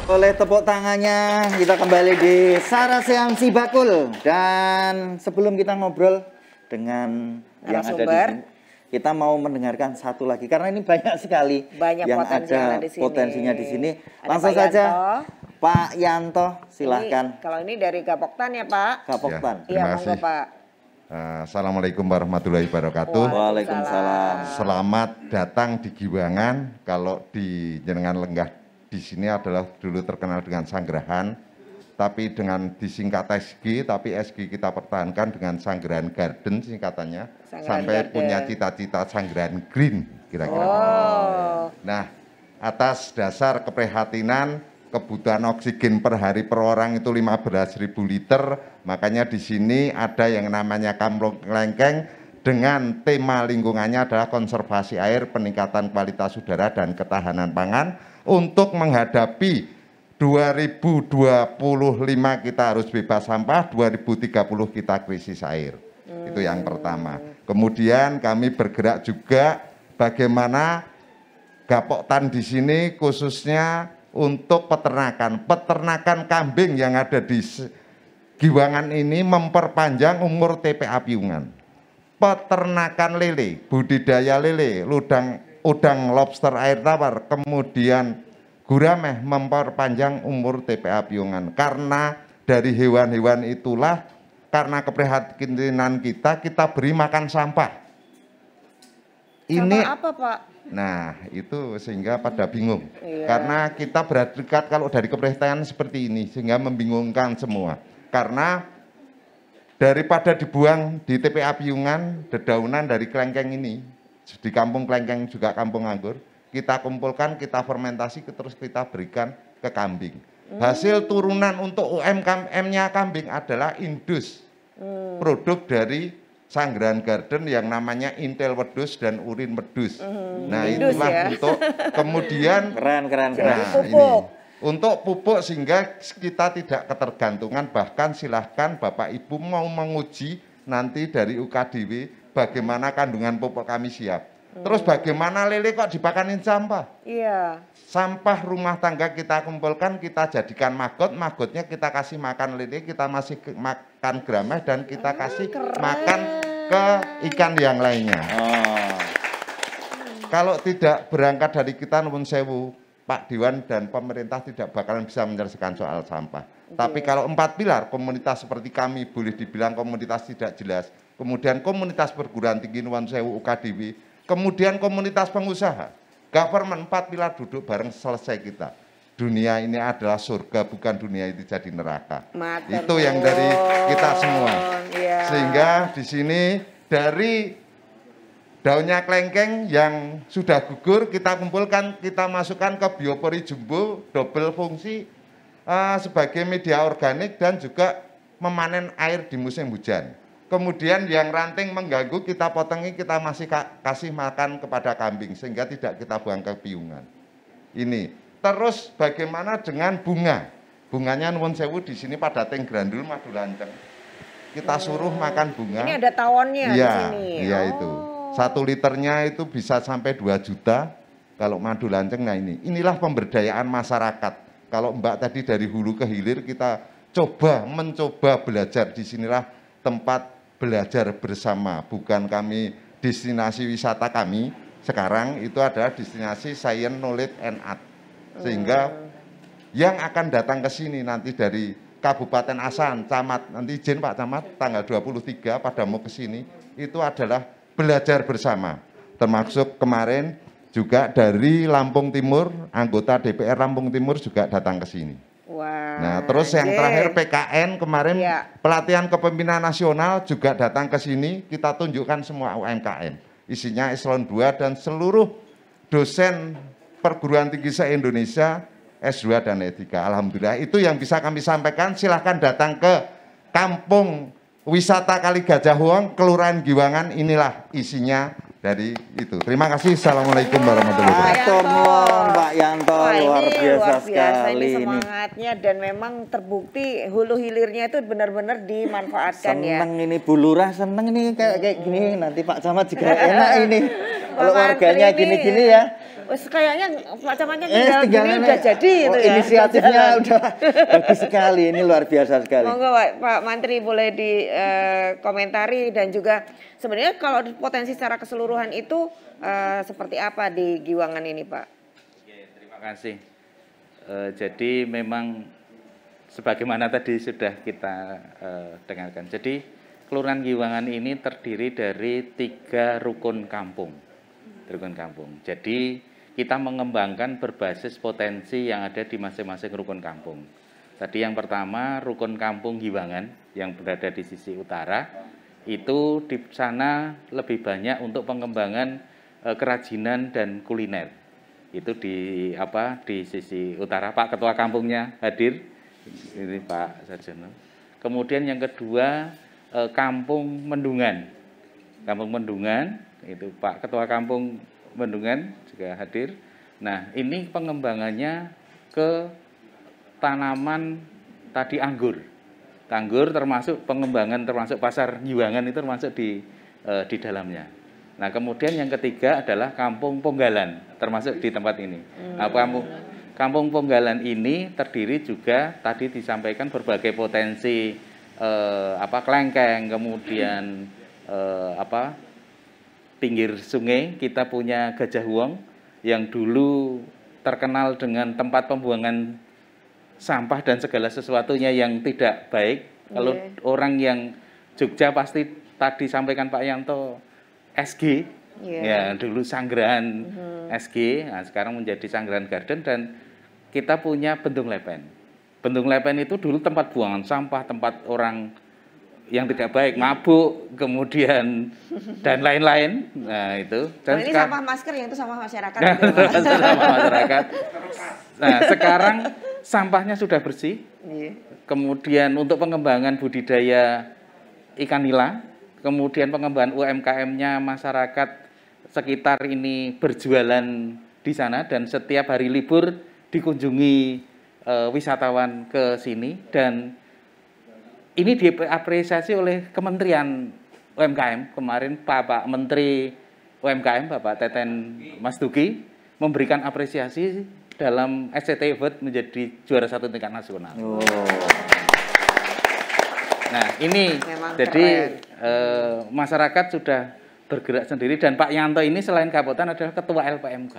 Oleh tepuk tangannya, kita kembali di Sarasehan Sibakul. Dan sebelum kita ngobrol dengan yang ada di sini, kita mau mendengarkan satu lagi karena ini banyak sekali yang ada potensinya di sini. Langsung saja, Pak Yanto, silahkan. Kalau ini dari Gapoktan ya Pak? Gapoktan. Iya, monggo Pak. Assalamualaikum warahmatullahi wabarakatuh. Waalaikumsalam. Selamat datang di Giwangan. Kalau di Jenengan Lenggah di sini adalah dulu terkenal dengan Sanggerahan, tapi dengan disingkat SG, tapi SG kita pertahankan dengan Sanggerahan Garden singkatannya, sampai punya cita-cita Sanggerahan Green kira-kira. Nah, atas dasar keprihatinan kebutuhan oksigen per hari per orang itu 15.000 liter, makanya di sini ada yang namanya Kampung Klengkeng dengan tema lingkungannya adalah konservasi air, peningkatan kualitas udara dan ketahanan pangan. Untuk menghadapi 2025 kita harus bebas sampah, 2030 kita krisis air. Itu yang pertama. Kemudian kami bergerak juga bagaimana Gapoktan di sini khususnya untuk peternakan. Peternakan kambing yang ada di Giwangan ini memperpanjang umur TPA Piungan. Peternakan lele, budidaya lele, udang lobster air tawar, kemudian gurame memperpanjang umur TPA Piungan. Karena dari hewan-hewan itulah, karena keprihatinan kita beri makan sampah. Ini apa Pak? Nah itu sehingga pada bingung. Karena kita berdekat kalau dari keprihatinan seperti ini, sehingga membingungkan semua. Karena daripada dibuang di TPA Piungan, dedaunan dari klengkeng ini, di Kampung Klengkeng juga kampung anggur, kita kumpulkan, kita fermentasi, terus kita berikan ke kambing. Hasil turunan untuk UMKM-nya kambing adalah indus, produk dari Sanggerahan Garden yang namanya intel wedus dan urin wedus. Nah itulah ya. Untuk kemudian keren. Nah, ini untuk pupuk sehingga kita tidak ketergantungan, bahkan silahkan Bapak Ibu mau menguji nanti dari UKDW bagaimana kandungan pupuk kami siap. Terus bagaimana lele kok dipakanin sampah? Iya. Sampah rumah tangga kita kumpulkan, kita jadikan magotnya kita kasih makan lele, kita masih makan grameh dan kita kasih makan ke ikan yang lainnya. Kalau tidak berangkat dari kita, nuwun sewu, Pak Dewan dan pemerintah tidak bakalan bisa menyelesaikan soal sampah. Tapi kalau 4 pilar, komunitas seperti kami boleh dibilang komunitas tidak jelas. Kemudian komunitas perguruan tinggi nuwun sewu UKDW, kemudian komunitas pengusaha, government, 4 pilar duduk bareng selesai kita. Dunia ini adalah surga, bukan dunia itu jadi neraka. Itu yang dari kita semua. Sehingga di sini dari daunnya klengkeng yang sudah gugur kita kumpulkan, kita masukkan ke biopori jumbo, double fungsi sebagai media organik dan juga memanen air di musim hujan. Kemudian yang ranting mengganggu kita potongi, kita masih kasih makan kepada kambing sehingga tidak kita buang ke piungan. Ini. Terus bagaimana dengan bunga? Bunganya nuwun sewu di sini pada teng grandul madu lanceng. Kita suruh makan bunga. Ini ada tawonnya di sini. Iya itu. 1 liternya itu bisa sampai 2 juta kalau madu lanceng. Nah inilah pemberdayaan masyarakat. Kalau Mbak tadi dari hulu ke hilir kita mencoba belajar, disinilah tempat belajar bersama, bukan kami destinasi wisata kami sekarang itu adalah destinasi science, knowledge, and art. Sehingga yang akan datang ke sini nanti dari Kabupaten Asahan, Camat, nanti izin Pak Camat, tanggal 23 pada mau ke sini, itu adalah belajar bersama. Termasuk kemarin juga dari Lampung Timur, anggota DPR Lampung Timur juga datang ke sini. Wah, nah, terus yang terakhir PKN kemarin pelatihan kepemimpinan nasional juga datang ke sini, kita tunjukkan semua UMKM. Isinya eselon 2 dan seluruh dosen perguruan tinggi se-Indonesia S2 dan E3. Alhamdulillah itu yang bisa kami sampaikan. Silahkan datang ke Kampung Wisata Kali Gajah Wong, Kelurahan Giwangan, inilah isinya dari itu. Terima kasih. Assalamualaikum warahmatullahi wabarakatuh. Pak Yanto, luar biasa sekali ini semangatnya dan memang terbukti hulu hilirnya itu benar-benar dimanfaatkan ya. Seneng ini Bu Lurah, seneng ini kayak gini. Nanti Pak Camat juga enak ini. Kalau warganya gini-gini ya. Wes kayaknya Pak Camatnya tinggal gini udah jadi itu ya. Inisiatifnya udah bagus sekali, ini luar biasa sekali. Monggo Pak Mantri boleh dikomentari dan juga sebenarnya kalau potensi secara keseluruhan itu seperti apa di Giwangan ini Pak? Oke, terima kasih. Jadi memang sebagaimana tadi sudah kita dengarkan. Jadi Kelurahan Giwangan ini terdiri dari 3 rukun kampung. Jadi kita mengembangkan berbasis potensi yang ada di masing-masing rukun kampung. Tadi yang pertama rukun kampung Giwangan yang berada di sisi utara, itu di sana lebih banyak untuk pengembangan kerajinan dan kuliner. Itu di sisi utara. Pak Ketua Kampungnya hadir, ini Pak Sarjono. Kemudian yang kedua Kampung Mendungan. Kampung Mendungan itu Pak Ketua Kampung Mendungan juga hadir. Nah, ini pengembangannya ke tanaman tadi anggur. Anggur termasuk pengembangan termasuk pasar Giwangan itu termasuk di dalamnya. Nah, kemudian yang ketiga adalah Kampung Ponggalan termasuk di tempat ini. Nah, Kampung Ponggalan ini terdiri juga tadi disampaikan berbagai potensi kelengkeng, kemudian pinggir sungai kita punya Gajah Wong yang dulu terkenal dengan tempat pembuangan sampah dan segala sesuatunya yang tidak baik. Kalau orang yang Jogja pasti tadi sampaikan Pak Yanto SG, ya dulu Sanggerahan SG, nah sekarang menjadi Sanggerahan Garden dan kita punya Bendung Lepen. Bendung Lepen itu dulu tempat buangan sampah, tempat orang yang tidak baik, mabuk, kemudian dan lain-lain. Nah itu. Dan ini sampah masker yang itu sampah masyarakat. Sampah masyarakat. Nah sekarang sampahnya sudah bersih. Kemudian untuk pengembangan budidaya ikan nila, kemudian pengembangan UMKM-nya masyarakat sekitar ini berjualan di sana dan setiap hari libur dikunjungi wisatawan ke sini dan ini diapresiasi oleh Kementerian UMKM. Kemarin Pak Menteri UMKM, Bapak Teten Mas Duki, memberikan apresiasi dalam SCTI Award menjadi juara 1 tingkat nasional. Nah ini memang jadi masyarakat sudah bergerak sendiri dan Pak Yanto ini selain Kabupaten adalah Ketua LPMK.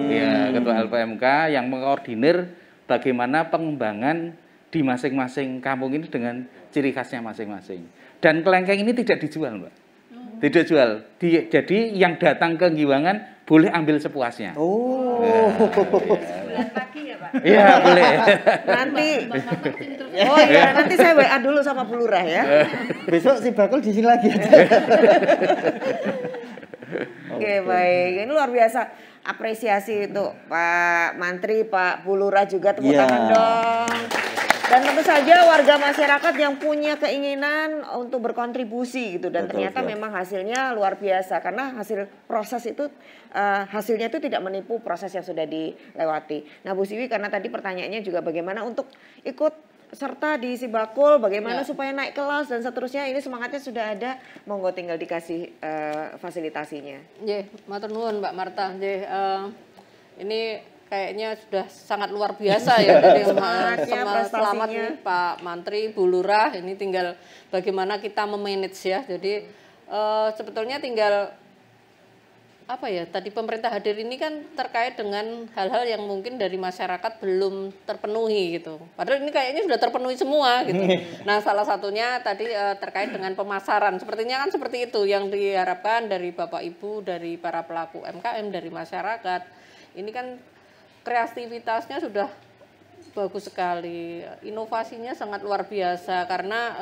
Ya, Ketua LPMK yang mengkoordinir bagaimana pengembangan di masing-masing kampung ini dengan ciri khasnya masing-masing. Dan kelengkeng ini tidak dijual, Mbak. Tidak jual. Jadi yang datang ke Giwangan boleh ambil sepuasnya. Pagi ya, Pak? Iya, boleh. Nanti. Oh iya, nanti saya WA dulu sama Bu Lurah ya. Besok si Bakul di sini lagi. Oke, baik. Ini luar biasa. Apresiasi itu Pak Mantri, Pak Bu Lurah juga, tepuk tangan dong. Dan tentu saja warga masyarakat yang punya keinginan untuk berkontribusi gitu dan ternyata memang hasilnya luar biasa karena hasil proses itu hasilnya itu tidak menipu proses yang sudah dilewati. Nah Bu Siwi karena tadi pertanyaannya juga bagaimana untuk ikut serta di Sibakul, bagaimana supaya naik kelas dan seterusnya, ini semangatnya sudah ada, monggo tinggal dikasih fasilitasinya. Nggih, matur nuwun Mbak Marta. Nggih, ini kayaknya sudah sangat luar biasa ya. Jadi Semangatnya, selamat prestasinya. nih Pak Mantri, Bu Lurah, ini tinggal bagaimana kita memanage ya. Jadi sebetulnya tinggal apa ya, tadi pemerintah hadir ini kan terkait dengan hal-hal yang mungkin dari masyarakat belum terpenuhi gitu. Padahal ini kayaknya sudah terpenuhi semua gitu. Nah, salah satunya tadi terkait dengan pemasaran. Sepertinya kan seperti itu yang diharapkan dari Bapak Ibu, dari para pelaku UMKM, dari masyarakat. Ini kan kreativitasnya sudah bagus sekali. Inovasinya sangat luar biasa karena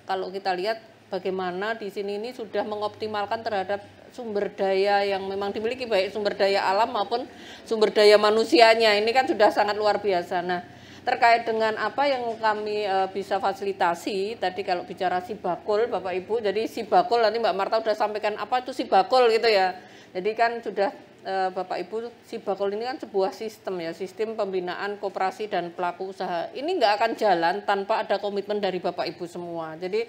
kalau kita lihat bagaimana di sini ini sudah mengoptimalkan terhadap sumber daya yang memang dimiliki, baik sumber daya alam maupun sumber daya manusianya. Ini kan sudah sangat luar biasa. Nah, terkait dengan apa yang kami bisa fasilitasi, tadi kalau bicara Sibakul Bapak Ibu, jadi Sibakul nanti Mbak Marta sudah sampaikan apa itu Sibakul gitu ya. Jadi kan sudah Bapak Ibu, Sibakul ini kan sebuah sistem ya, sistem pembinaan koperasi dan pelaku usaha. Ini nggak akan jalan tanpa ada komitmen dari Bapak Ibu semua. Jadi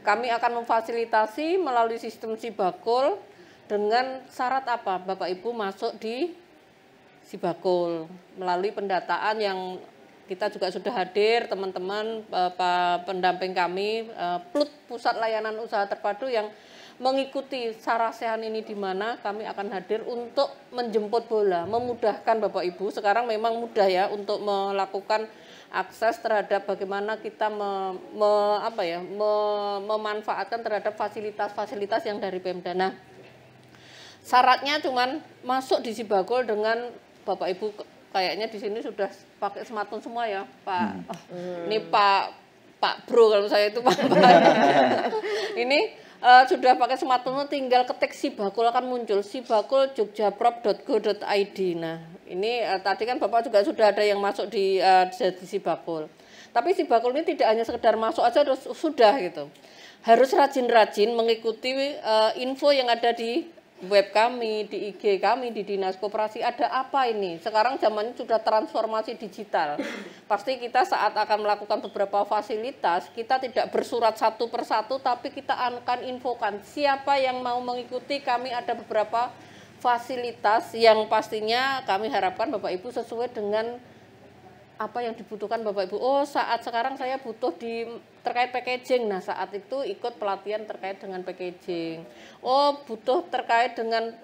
kami akan memfasilitasi melalui sistem Sibakul dengan syarat apa? Bapak Ibu masuk di Sibakul melalui pendataan yang kita juga sudah hadir, teman-teman pendamping kami, PLUT Pusat Layanan Usaha Terpadu yang mengikuti Sarasehan ini di mana kami akan hadir untuk menjemput bola, memudahkan Bapak Ibu. Sekarang memang mudah ya untuk melakukan akses terhadap bagaimana kita memanfaatkan terhadap fasilitas-fasilitas yang dari Pemda. Nah, syaratnya cuman masuk di Sibakul dengan Bapak Ibu kayaknya di sini sudah pakai smartphone semua ya, Pak. Ini Pak Bro kalau saya itu Pak. Ini sudah pakai smartphone, tinggal ketik Sibakul akan muncul sibakul.jogjaprop.go.id. Nah, ini tadi kan Bapak juga sudah ada yang masuk di Sibakul. Tapi Sibakul ini tidak hanya sekedar masuk aja sudah gitu. Harus rajin-rajin mengikuti info yang ada di web kami, di IG kami, di Dinas Koperasi. Ada apa ini? Sekarang zamannya sudah transformasi digital. Pasti kita saat akan melakukan beberapa fasilitas, kita tidak bersurat satu persatu, tapi kita akan infokan siapa yang mau mengikuti. Kami ada beberapa fasilitas yang pastinya kami harapkan Bapak Ibu sesuai dengan apa yang dibutuhkan Bapak Ibu. Oh, saat sekarang saya butuh terkait packaging. Nah, saat itu ikut pelatihan terkait dengan packaging. Oh, butuh terkait dengan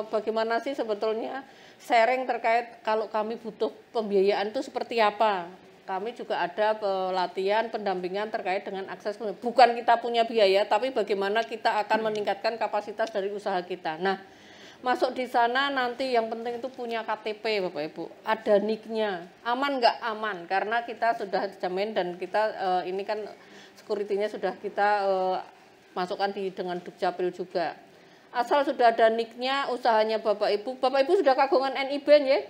bagaimana sih sebetulnya sharing terkait kalau kami butuh pembiayaan itu seperti apa. Kami juga ada pelatihan pendampingan terkait dengan akses. Bukan kita punya biaya, tapi bagaimana kita akan meningkatkan kapasitas dari usaha kita. Nah, masuk di sana nanti yang penting itu punya KTP Bapak Ibu, ada NIK-nya, aman nggak aman, karena kita sudah jamin dan kita ini kan security-nya sudah kita masukkan dengan Dukcapil juga. Asal sudah ada NIK-nya, usahanya Bapak Ibu sudah kagungan NIBan ya?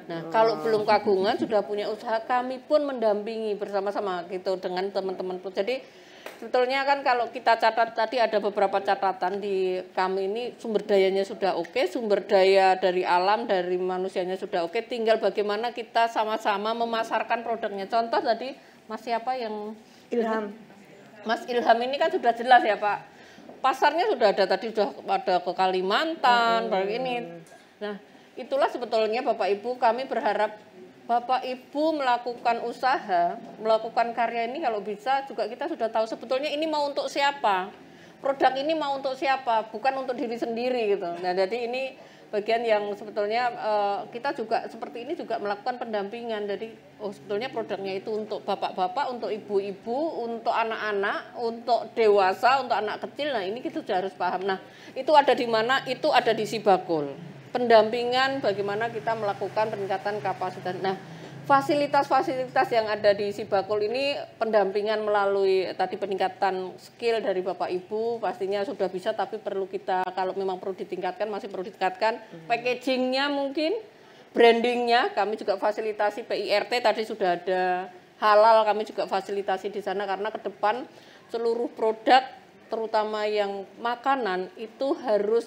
Nah, kalau belum kagungan sudah punya usaha, kami pun mendampingi bersama-sama gitu dengan teman-teman. Jadi sebetulnya kan kalau kita catat tadi ada beberapa catatan di kami ini sumber dayanya sudah oke, sumber daya dari alam, dari manusianya sudah oke, tinggal bagaimana kita sama-sama memasarkan produknya. Contoh tadi Mas siapa yang Ilham. Mas Ilham ini kan sudah jelas ya Pak. Pasarnya sudah ada tadi, sudah ada ke Kalimantan, baru ini. Nah, itulah sebetulnya Bapak Ibu kami berharap Bapak Ibu melakukan usaha, melakukan karya ini kalau bisa juga kita sudah tahu sebetulnya ini mau untuk siapa. Produk ini mau untuk siapa, bukan untuk diri sendiri gitu. Nah, jadi ini bagian yang sebetulnya kita juga seperti ini juga melakukan pendampingan. Jadi sebetulnya produknya itu untuk bapak-bapak, untuk ibu-ibu, untuk anak-anak, untuk dewasa, untuk anak kecil. Nah, ini kita sudah harus paham. Nah, itu ada di mana? Itu ada di Sibakul. Pendampingan bagaimana kita melakukan peningkatan kapasitas. Nah, fasilitas-fasilitas yang ada di Sibakul ini pendampingan melalui tadi peningkatan skill dari Bapak Ibu pastinya sudah bisa, tapi perlu kita kalau memang perlu ditingkatkan masih perlu ditingkatkan. Packagingnya mungkin, brandingnya kami juga fasilitasi PIRT tadi sudah ada, halal kami juga fasilitasi di sana karena ke depan seluruh produk terutama yang makanan itu harus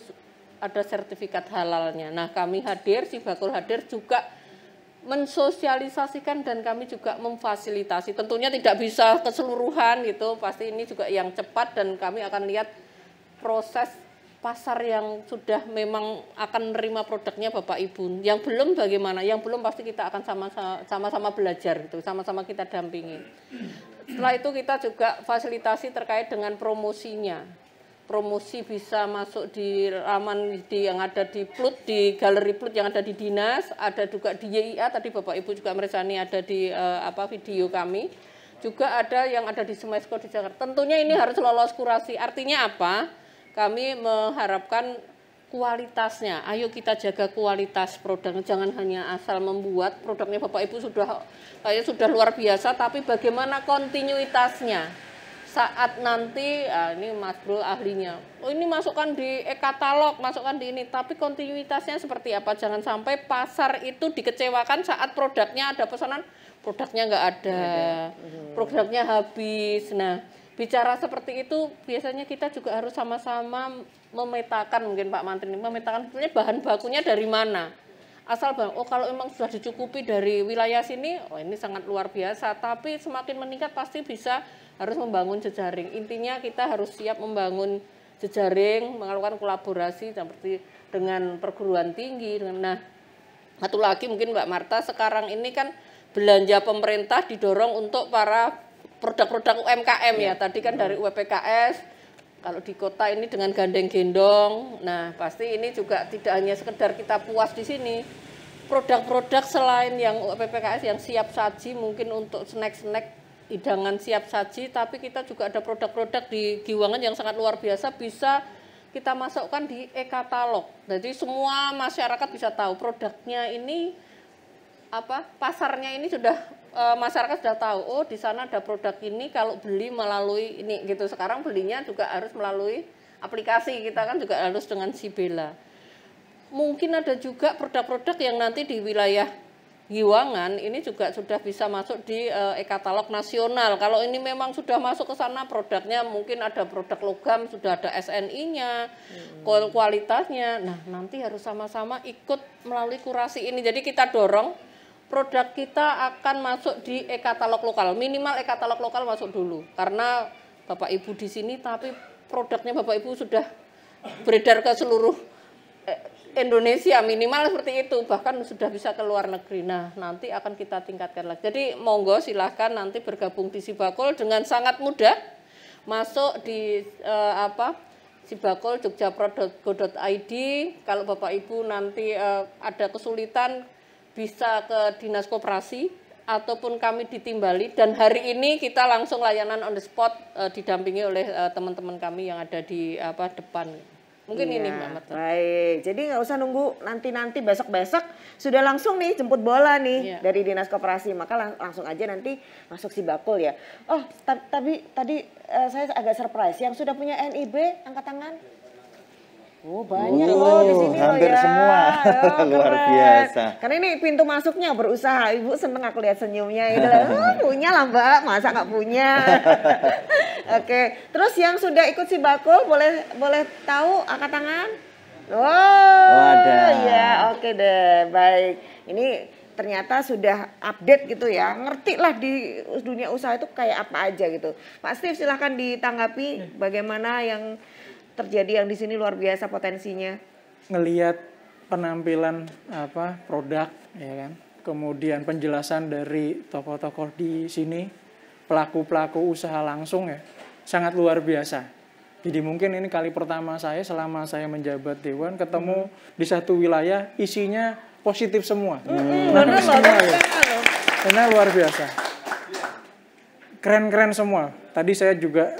ada sertifikat halalnya. Nah, kami hadir, Sibakul hadir juga mensosialisasikan dan kami juga memfasilitasi. Tentunya tidak bisa keseluruhan gitu, pasti ini juga yang cepat dan kami akan lihat proses pasar yang sudah memang akan menerima produknya Bapak Ibu. Yang belum bagaimana? Yang belum pasti kita akan sama-sama belajar gitu, sama-sama kita dampingi. Setelah itu kita juga fasilitasi terkait dengan promosinya. Promosi bisa masuk di laman yang ada di Plut, di galeri Plut yang ada di Dinas, ada juga di YIA, tadi Bapak Ibu juga meresani ada di video kami. Juga ada yang ada di Smesco di Jakarta. Tentunya ini harus lolos kurasi. Artinya apa? Kami mengharapkan kualitasnya. Ayo kita jaga kualitas produk. Jangan hanya asal membuat produknya Bapak Ibu sudah luar biasa, tapi bagaimana kontinuitasnya? Saat nanti, ini Mas Bro ahlinya, oh ini masukkan di e-katalog, masukkan di ini, tapi kontinuitasnya seperti apa? Jangan sampai pasar itu dikecewakan saat produknya ada pesanan, produknya nggak ada, produknya habis. Nah, bicara seperti itu biasanya kita juga harus sama-sama memetakan, mungkin Pak Mantri, memetakan sebetulnya bahan bakunya dari mana. Asal bang, oh kalau memang sudah dicukupi dari wilayah sini, oh ini sangat luar biasa, tapi semakin meningkat pasti bisa harus membangun jejaring. Intinya kita harus siap membangun jejaring, melakukan kolaborasi seperti dengan perguruan tinggi. Nah, satu lagi mungkin Mbak Marta, sekarang ini kan belanja pemerintah didorong untuk para produk-produk UMKM ya. Tadi kan dari UPPKS, kalau di kota ini dengan gandeng gendong. Nah, pasti ini juga tidak hanya sekedar kita puas di sini. Produk-produk selain yang UPPKS yang siap saji, mungkin untuk snack-snack hidangan siap saji, tapi kita juga ada produk-produk di Giwangan yang sangat luar biasa bisa kita masukkan di e-katalog. Jadi semua masyarakat bisa tahu produknya ini apa, pasarnya ini sudah masyarakat sudah tahu. Oh, di sana ada produk ini kalau beli melalui ini gitu. Sekarang belinya juga harus melalui aplikasi, kita kan juga harus dengan Sibela. Mungkin ada juga produk-produk yang nanti di wilayah Giwangan ini juga sudah bisa masuk di e-katalog nasional. Kalau ini memang sudah masuk ke sana produknya, mungkin ada produk logam, sudah ada SNI-nya, kualitasnya. Nah, nanti harus sama-sama ikut melalui kurasi ini. Jadi kita dorong produk kita akan masuk di e-katalog lokal. Minimal e-katalog lokal masuk dulu. Karena Bapak Ibu di sini, tapi produknya Bapak Ibu sudah beredar ke seluruh Indonesia, minimal seperti itu, bahkan sudah bisa ke luar negeri. Nah, nanti akan kita tingkatkan lagi. Jadi monggo silahkan nanti bergabung di Sibakul dengan sangat mudah, masuk di Sibakul jogjapro.go.id. Kalau Bapak Ibu nanti ada kesulitan bisa ke Dinas Koperasi ataupun kami di Timbali, dan hari ini kita langsung layanan on the spot didampingi oleh teman-teman kami yang ada di depan. Mungkin ini Mbak Marta. Baik, jadi nggak usah nunggu nanti besok-besok, sudah langsung nih jemput bola nih dari Dinas Koperasi, maka langsung aja nanti masuk Sibakul ya. Oh, tapi tadi saya agak surprise, yang sudah punya NIB angkat tangan. Oh banyak loh di sini hampir ya. semua. Luar biasa. Karena ini pintu masuknya berusaha. Ibu seneng aku lihat senyumnya itu. Punya lah Mbak, masa nggak punya. Oke, terus yang sudah ikut Sibakul boleh tahu angkat tangan? Ada. Ya oke deh, baik. Ini ternyata sudah update gitu ya, ngerti lah di dunia usaha itu kayak apa aja gitu. Pak Steve silahkan ditanggapi bagaimana yang terjadi yang di sini luar biasa potensinya. Ngelihat penampilan produk ya kan, kemudian penjelasan dari tokoh-tokoh di sini, pelaku-pelaku usaha langsung ya, sangat luar biasa. Jadi mungkin ini kali pertama saya selama saya menjabat Dewan ketemu di satu wilayah isinya positif semua. Benar ya. Karena luar biasa. Keren-keren semua. Tadi saya juga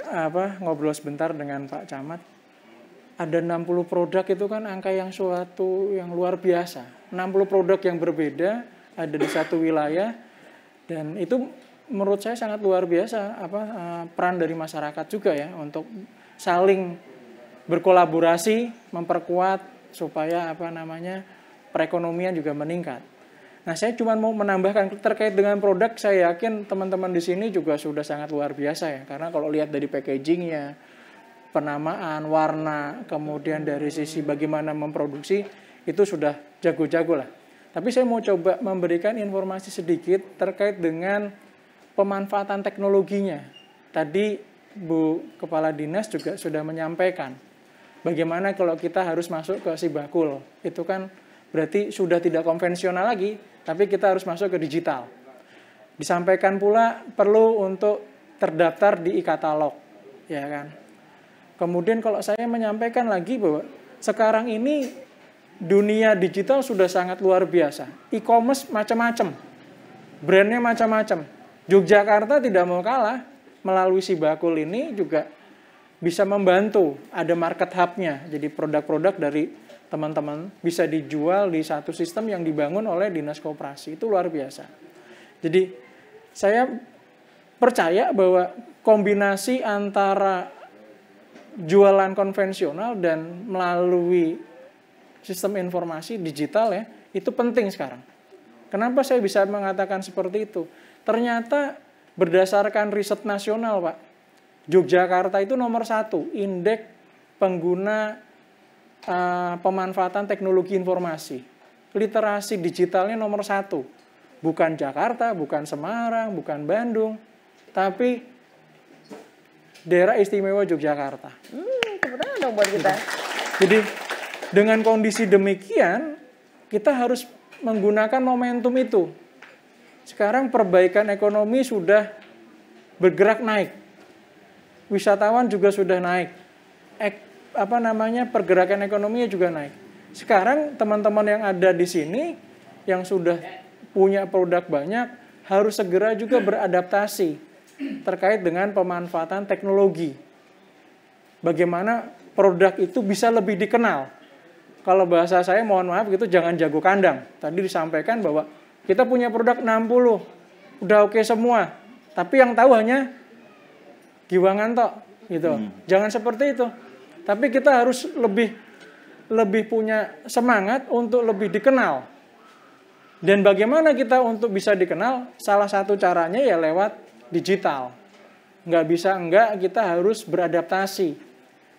ngobrol sebentar dengan Pak Camat. Ada 60 produk itu kan angka yang suatu yang luar biasa. 60 produk yang berbeda ada di satu wilayah, dan itu menurut saya sangat luar biasa peran dari masyarakat juga ya untuk saling berkolaborasi, memperkuat supaya perekonomian juga meningkat. Nah, saya cuma mau menambahkan terkait dengan produk, saya yakin teman-teman di sini juga sudah sangat luar biasa ya, karena kalau lihat dari packagingnya, penamaan, warna, kemudian dari sisi bagaimana memproduksi, itu sudah jago-jago lah. Tapi saya mau coba memberikan informasi sedikit terkait dengan pemanfaatan teknologinya. Tadi Bu Kepala Dinas juga sudah menyampaikan Bagaimana kalau kita harus masuk ke Sibakul? Itu kan berarti sudah tidak konvensional lagi, tapi kita harus masuk ke digital. Disampaikan pula perlu untuk terdaftar di e-katalog, ya kan. Kemudian kalau saya menyampaikan lagi bahwa sekarang ini dunia digital sudah sangat luar biasa. E-commerce macam-macam, brandnya macam-macam. Yogyakarta tidak mau kalah, melalui Sibakul ini juga bisa membantu. Ada market hub-nya, jadi produk-produk dari teman-teman bisa dijual di satu sistem yang dibangun oleh Dinas Koperasi. Itu luar biasa. Jadi saya percaya bahwa kombinasi antara jualan konvensional dan melalui sistem informasi digital ya, itu penting sekarang. Kenapa saya bisa mengatakan seperti itu? Ternyata berdasarkan riset nasional, Pak, Yogyakarta itu nomor 1 indeks pengguna pemanfaatan teknologi informasi. Literasi digitalnya nomor 1. Bukan Jakarta, bukan Semarang, bukan Bandung, tapi daerah istimewa Yogyakarta. Kebetulan dong buat kita. Jadi dengan kondisi demikian, kita harus menggunakan momentum itu. Sekarang perbaikan ekonomi sudah bergerak naik. Wisatawan juga sudah naik. Pergerakan ekonominya juga naik. Sekarang teman-teman yang ada di sini yang sudah punya produk banyak harus segera juga beradaptasi terkait dengan pemanfaatan teknologi. Bagaimana produk itu bisa lebih dikenal. Kalau bahasa saya mohon maaf gitu, jangan jago kandang. Tadi disampaikan bahwa kita punya produk 60, udah oke semua. Tapi yang tahu hanya Giwangan tok gitu. Jangan seperti itu. Tapi kita harus lebih punya semangat untuk lebih dikenal. Dan bagaimana kita untuk bisa dikenal? Salah satu caranya ya lewat digital. Nggak bisa enggak, kita harus beradaptasi.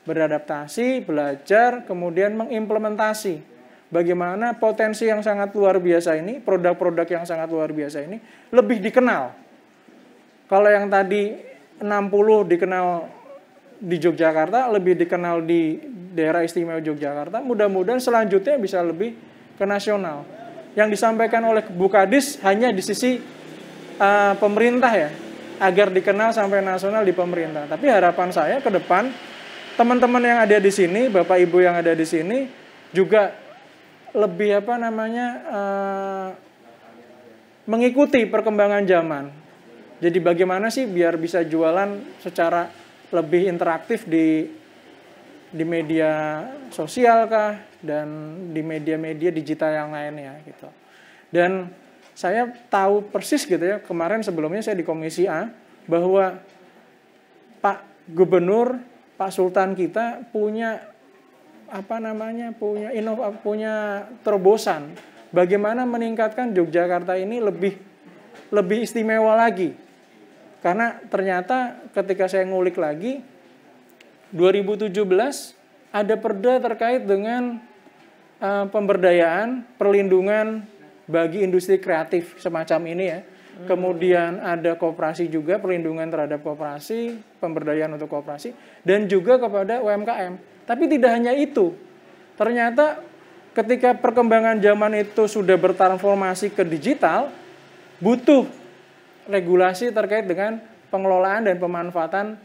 Beradaptasi, belajar, kemudian mengimplementasi. Bagaimana potensi yang sangat luar biasa ini, produk-produk yang sangat luar biasa ini, lebih dikenal. Kalau yang tadi 60 dikenal di Yogyakarta, lebih dikenal di daerah istimewa Yogyakarta, mudah-mudahan selanjutnya bisa lebih ke nasional. Yang disampaikan oleh Bu Kadis hanya di sisi pemerintah ya, agar dikenal sampai nasional di pemerintah. Tapi harapan saya ke depan, teman-teman yang ada di sini, Bapak Ibu yang ada di sini, juga lebih mengikuti perkembangan zaman. Jadi bagaimana sih biar bisa jualan secara lebih interaktif di media sosial kah, dan di media-media digital yang lainnya gitu. Dan saya tahu persis gitu ya, kemarin sebelumnya saya di Komisi A, bahwa Pak Gubernur, Pak Sultan kita punya punya terobosan bagaimana meningkatkan Yogyakarta ini lebih istimewa lagi. Karena ternyata ketika saya ngulik lagi 2017 ada perda terkait dengan pemberdayaan, perlindungan bagi industri kreatif semacam ini ya. Kemudian ada koperasi juga, perlindungan terhadap koperasi, pemberdayaan untuk koperasi, dan juga kepada UMKM. Tapi tidak hanya itu. Ternyata ketika perkembangan zaman itu sudah bertransformasi ke digital, butuh regulasi terkait dengan pengelolaan dan pemanfaatan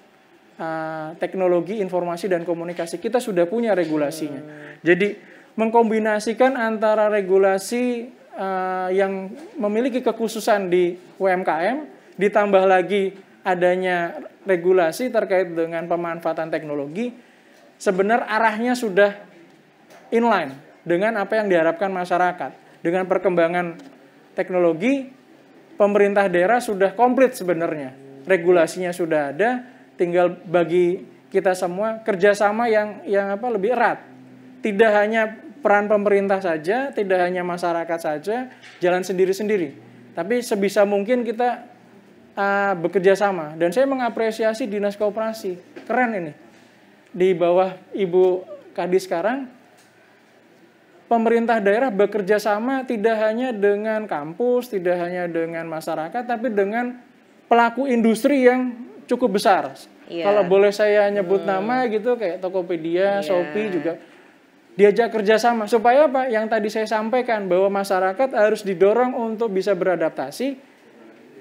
teknologi informasi dan komunikasi. Kita sudah punya regulasinya. Jadi mengkombinasikan antara regulasi yang memiliki kekhususan di UMKM, ditambah lagi adanya regulasi terkait dengan pemanfaatan teknologi, sebenarnya arahnya sudah inline dengan apa yang diharapkan masyarakat. Dengan perkembangan teknologi, pemerintah daerah sudah komplit sebenarnya. Regulasinya sudah ada, tinggal bagi kita semua kerjasama yang lebih erat. Tidak hanya peran pemerintah saja, tidak hanya masyarakat saja, jalan sendiri-sendiri. Tapi sebisa mungkin kita bekerja sama. Dan saya mengapresiasi Dinas Koperasi. Keren ini. Di bawah Ibu Kadis sekarang, pemerintah daerah bekerja sama tidak hanya dengan kampus, tidak hanya dengan masyarakat, tapi dengan pelaku industri yang cukup besar. Iya. Kalau boleh saya nyebut nama gitu kayak Tokopedia, Shopee juga diajak kerjasama supaya apa? Yang tadi saya sampaikan bahwa masyarakat harus didorong untuk bisa beradaptasi,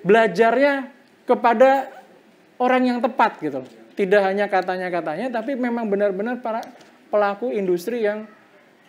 belajarnya kepada orang yang tepat gitu. Tidak hanya katanya-katanya, tapi memang benar-benar para pelaku industri yang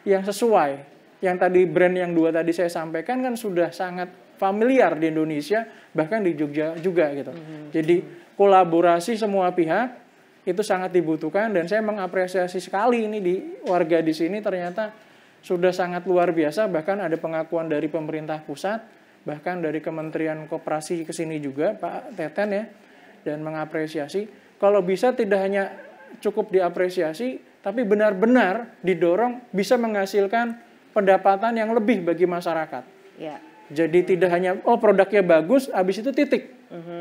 sesuai. Yang tadi brand yang 2 tadi saya sampaikan kan sudah sangat familiar di Indonesia, bahkan di Jogja juga gitu. Jadi kolaborasi semua pihak itu sangat dibutuhkan dan saya mengapresiasi sekali ini di warga di sini ternyata sudah sangat luar biasa, bahkan ada pengakuan dari pemerintah pusat, bahkan dari Kementerian Koperasi ke sini juga Pak Teten ya, dan mengapresiasi. Kalau bisa tidak hanya cukup diapresiasi, tapi benar-benar didorong bisa menghasilkan pendapatan yang lebih bagi masyarakat. Ya. Jadi tidak hanya produknya bagus, habis itu titik.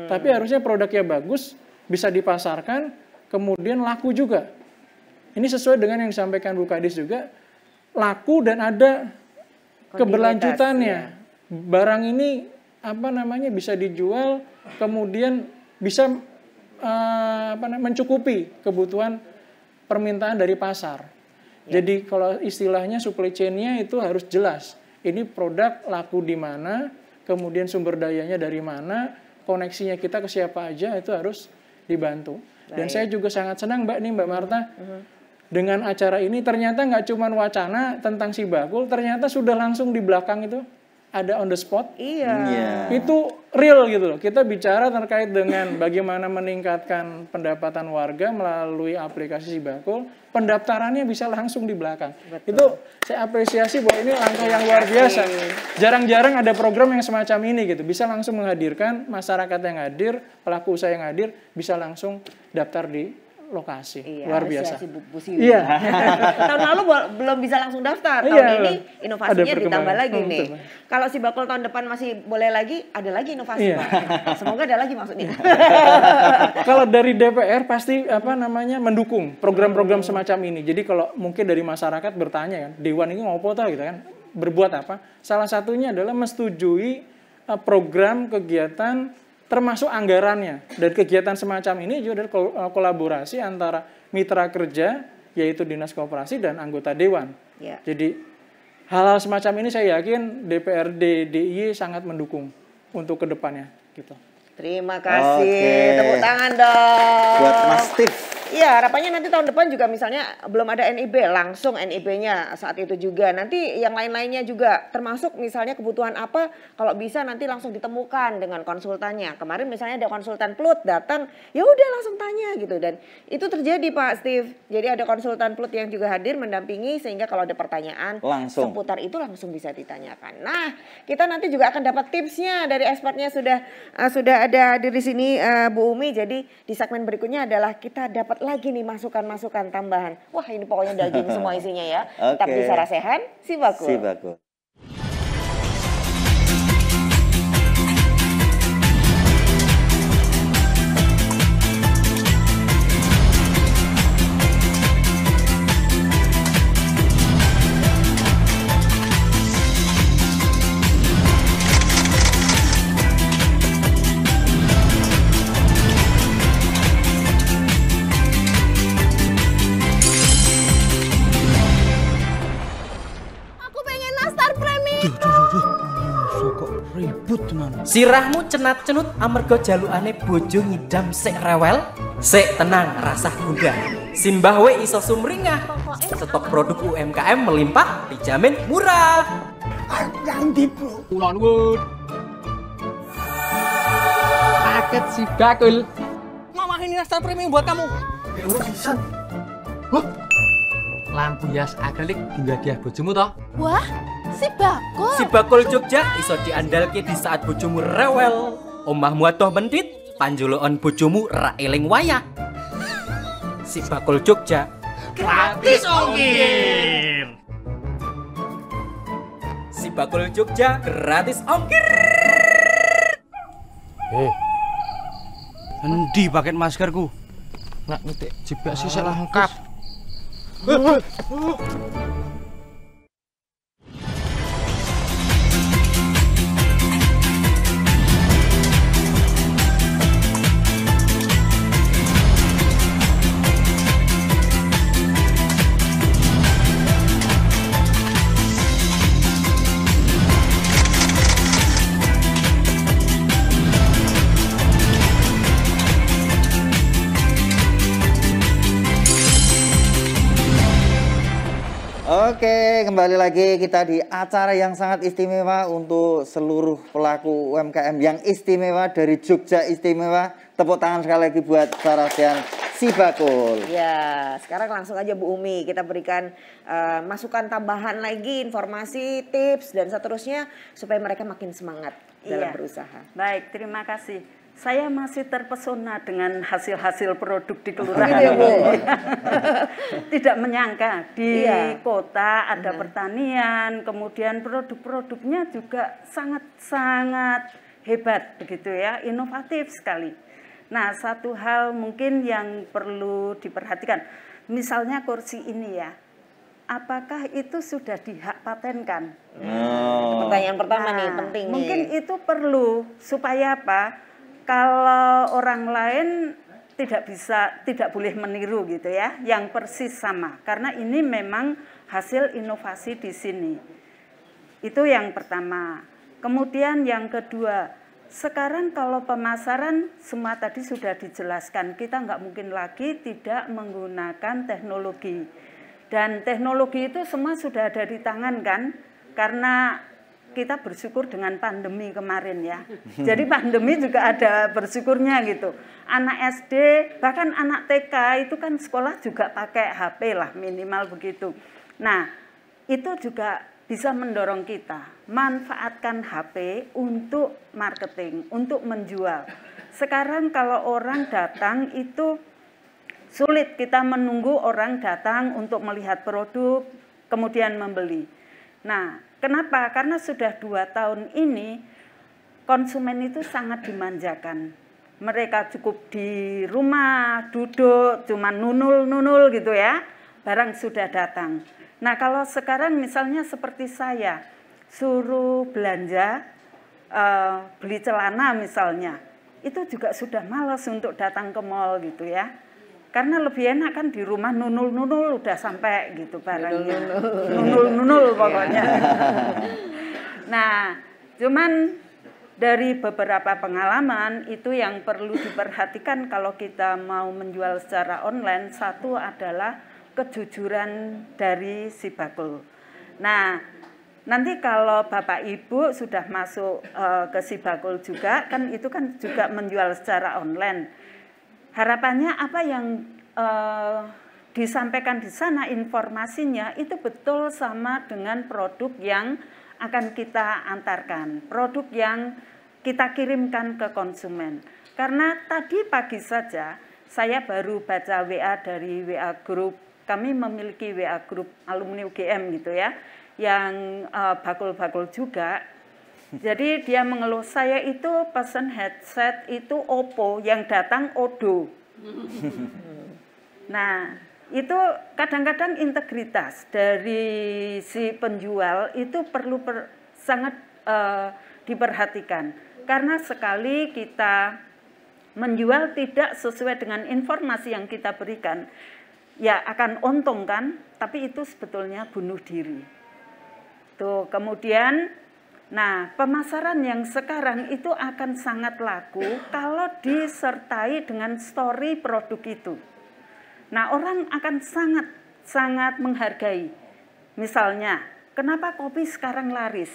Tapi harusnya produknya bagus, bisa dipasarkan, kemudian laku juga. Ini sesuai dengan yang disampaikan Bu Kadis juga, laku dan ada keberlanjutannya. Ya. Barang ini bisa dijual, kemudian bisa mencukupi kebutuhan permintaan dari pasar. Ya. Jadi kalau istilahnya supply chain-nya itu harus jelas. Ini produk laku di mana, kemudian sumber dayanya dari mana, koneksinya kita ke siapa aja itu harus dibantu. Dan saya juga sangat senang Mbak Marta, dengan acara ini ternyata nggak cuma wacana tentang Sibakul, ternyata sudah langsung di belakang itu ada on the spot. Iya. Itu real gitu loh. Kita bicara terkait dengan bagaimana meningkatkan pendapatan warga melalui aplikasi Sibakul, pendaftarannya bisa langsung di belakang. Betul. Itu saya apresiasi bahwa ini langkah yang luar biasa. Jarang-jarang ada program yang semacam ini gitu. Bisa langsung menghadirkan masyarakat yang hadir, pelaku usaha yang hadir, bisa langsung daftar di lokasi. Iya, luar biasa. Iya. Tahun lalu belum bisa langsung daftar. Tahun ini inovasinya ditambah lagi nih. Kalau Sibakul tahun depan masih boleh lagi, ada lagi inovasi Pak. Semoga ada lagi maksudnya. Kalau dari DPR pasti mendukung program-program semacam ini. Jadi kalau mungkin dari masyarakat bertanya kan, Dewan ini ngopo toh gitu kan, berbuat apa? Salah satunya adalah menyetujui program kegiatan termasuk anggarannya. Dan kegiatan semacam ini juga adalah kolaborasi antara mitra kerja, yaitu Dinas Koperasi dan anggota Dewan. Ya. Jadi hal-hal semacam ini saya yakin DPRD DIY sangat mendukung untuk kedepannya. Gitu. Terima kasih. Tepuk tangan dong. Buat Mas Steve. Iya, harapannya nanti tahun depan juga misalnya belum ada NIB, langsung NIB-nya saat itu juga. Nanti yang lain-lainnya juga, termasuk misalnya kebutuhan apa, kalau bisa nanti langsung ditemukan dengan konsultannya. Kemarin misalnya ada konsultan PLUT datang, ya udah langsung tanya gitu. Dan itu terjadi Pak Steve. Jadi ada konsultan PLUT yang juga hadir mendampingi sehingga kalau ada pertanyaan langsung seputar itu langsung bisa ditanyakan. Nah, kita nanti juga akan dapat tipsnya dari expertnya sudah ada di sini Bu Umi. Jadi di segmen berikutnya adalah kita dapat lagi nih masukan-masukan tambahan. Wah ini pokoknya daging semua isinya ya. Tetap di Sarasehan, Sibakul. Sibakul. Sirahmu cenat-cenut amarga jalukane bojo ngidam sik rewel, sik tenang rasah gundah. Simbah we iso sumringah. Stok produk UMKM melimpah dijamin murah. Ganti bro. Ulon wud. Paket Sibakul. Mama ini nastar premium buat kamu. Urusan. Lampu hias akrilik hingga dia bojomu toh. Wah, Sibakul. Sibakul Jogja iso diandalke di saat bojomu rewel. Omahmu atoh mentit, panjulukan bojomu ra eling wayah. Sibakul Jogja gratis ongkir. Sibakul Jogja gratis ongkir. Endi paket maskerku? Nak ngetik jebak sih salah lengkap. Oke, kembali lagi kita di acara yang sangat istimewa untuk seluruh pelaku UMKM yang istimewa dari Jogja Istimewa. Tepuk tangan sekali lagi buat Sarasian Sibakul. Ya, sekarang langsung aja Bu Umi, kita berikan masukan tambahan lagi, informasi, tips, dan seterusnya supaya mereka makin semangat dalam berusaha. Baik, terima kasih. Saya masih terpesona dengan hasil-hasil produk di kelurahan ini. Tidak menyangka di kota ada pertanian, kemudian produk-produknya juga sangat-sangat hebat begitu ya, inovatif sekali. Nah, satu hal mungkin yang perlu diperhatikan, misalnya kursi ini ya, apakah itu sudah dihak patenkan? Pertanyaan pertama nih, penting nih. Mungkin itu perlu supaya apa? Kalau orang lain tidak boleh meniru gitu ya, yang persis sama. Karena ini memang hasil inovasi di sini. Itu yang pertama. Kemudian yang kedua, sekarang kalau pemasaran semua tadi sudah dijelaskan, kita nggak mungkin lagi tidak menggunakan teknologi. Dan teknologi itu semua sudah ada di tangan kan, karena kita bersyukur dengan pandemi kemarin ya. Jadi pandemi juga ada bersyukurnya gitu. Anak SD, bahkan anak TK itu kan sekolah juga pakai HP lah minimal begitu. Nah, itu juga bisa mendorong kita manfaatkan HP untuk marketing, untuk menjual. Sekarang kalau orang datang itu sulit kita menunggu orang datang untuk melihat produk, kemudian membeli. Nah, kenapa? Karena sudah 2 tahun ini konsumen itu sangat dimanjakan. Mereka cukup di rumah, duduk, cuma nunul-nunul gitu ya, barang sudah datang. Nah, kalau sekarang misalnya seperti saya, suruh belanja, beli celana misalnya, itu juga sudah malas untuk datang ke mall gitu ya. Karena lebih enak kan di rumah nunul-nunul udah sampai gitu barangnya. Nunul-nunul pokoknya. Nah, cuman dari beberapa pengalaman itu yang perlu diperhatikan kalau kita mau menjual secara online, satu adalah kejujuran dari Sibakul. Nah, nanti kalau Bapak Ibu sudah masuk ke Sibakul juga, kan itu kan juga menjual secara online. Harapannya apa yang disampaikan di sana informasinya itu betul sama dengan produk yang akan kita antarkan, produk yang kita kirimkan ke konsumen. Karena tadi pagi saja saya baru baca WA dari WA Group, kami memiliki WA Group alumni UGM gitu ya, yang bakul-bakul juga. Jadi dia mengeluh, saya itu pesan headset itu Oppo, yang datang Odo. Nah, itu kadang-kadang integritas dari si penjual itu perlu sangat diperhatikan. Karena sekali kita menjual tidak sesuai dengan informasi yang kita berikan, ya akan untung kan, tapi itu sebetulnya bunuh diri. Tuh, kemudian nah, pemasaran yang sekarang itu akan sangat laku kalau disertai dengan story produk itu. Nah, orang akan sangat menghargai. Misalnya, kenapa kopi sekarang laris?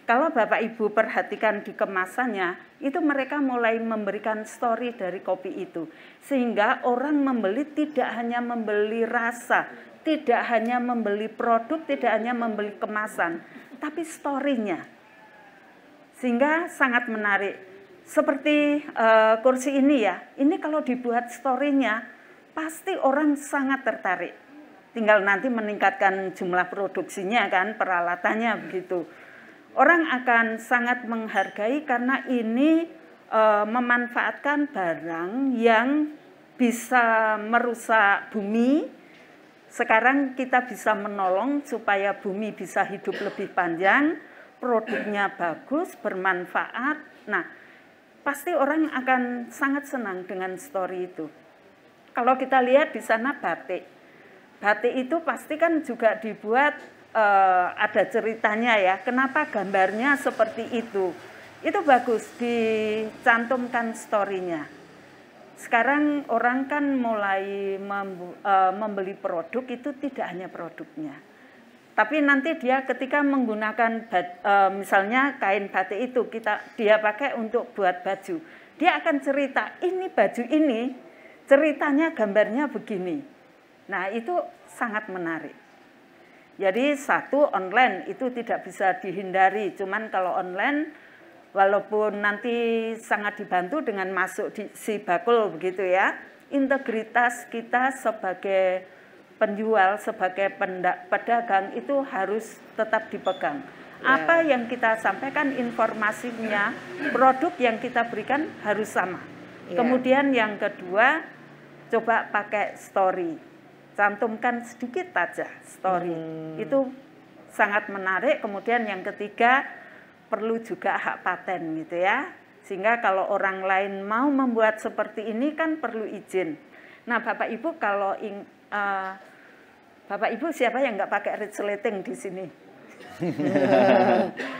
Kalau Bapak Ibu perhatikan di kemasannya, itu mereka mulai memberikan story dari kopi itu. Sehingga orang membeli tidak hanya membeli rasa, tidak hanya membeli produk, tidak hanya membeli kemasan, tapi story-nya. Sehingga sangat menarik. Seperti kursi ini ya, ini kalau dibuat story-nya, pasti orang sangat tertarik. Tinggal nanti meningkatkan jumlah produksinya kan, peralatannya begitu. Orang akan sangat menghargai karena ini memanfaatkan barang yang bisa merusak bumi. Sekarang kita bisa menolong supaya bumi bisa hidup lebih panjang, produknya bagus, bermanfaat. Nah, pasti orang akan sangat senang dengan story itu. Kalau kita lihat di sana batik. Batik itu pasti kan juga dibuat ada ceritanya ya. Kenapa gambarnya seperti itu? Itu bagus dicantumkan story-nya. Sekarang orang kan mulai membeli produk itu tidak hanya produknya, Tapi nanti dia ketika menggunakan misalnya kain batik itu dia pakai untuk buat baju, dia akan cerita ini baju ini ceritanya gambarnya begini. Nah itu sangat menarik. Jadi satu, online itu tidak bisa dihindari, cuman kalau online walaupun nanti sangat dibantu dengan masuk di Sibakul begitu ya, integritas kita sebagai penjual, sebagai pedagang itu harus tetap dipegang. Apa yang kita sampaikan informasinya, produk yang kita berikan harus sama. Kemudian yang kedua, coba pakai story. Cantumkan sedikit aja story. Itu sangat menarik. Kemudian yang ketiga, perlu juga hak paten gitu ya. Sehingga kalau orang lain mau membuat seperti ini kan perlu izin. Nah, Bapak Ibu kalau Bapak Ibu siapa yang nggak pakai resleting di sini?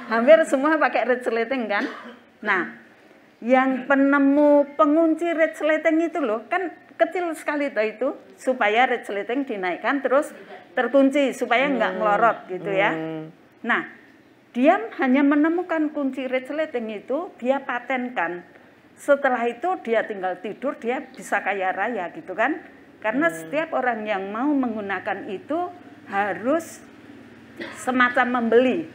Hampir semua pakai resleting kan? Nah, yang penemu pengunci resleting itu loh, kan kecil sekali itu supaya resleting dinaikkan terus terkunci supaya nggak ngelorot gitu ya. Nah, dia hanya menemukan kunci resleting itu, dia patenkan. Setelah itu dia tinggal tidur, dia bisa kaya raya gitu kan. Karena setiap orang yang mau menggunakan itu harus semacam membeli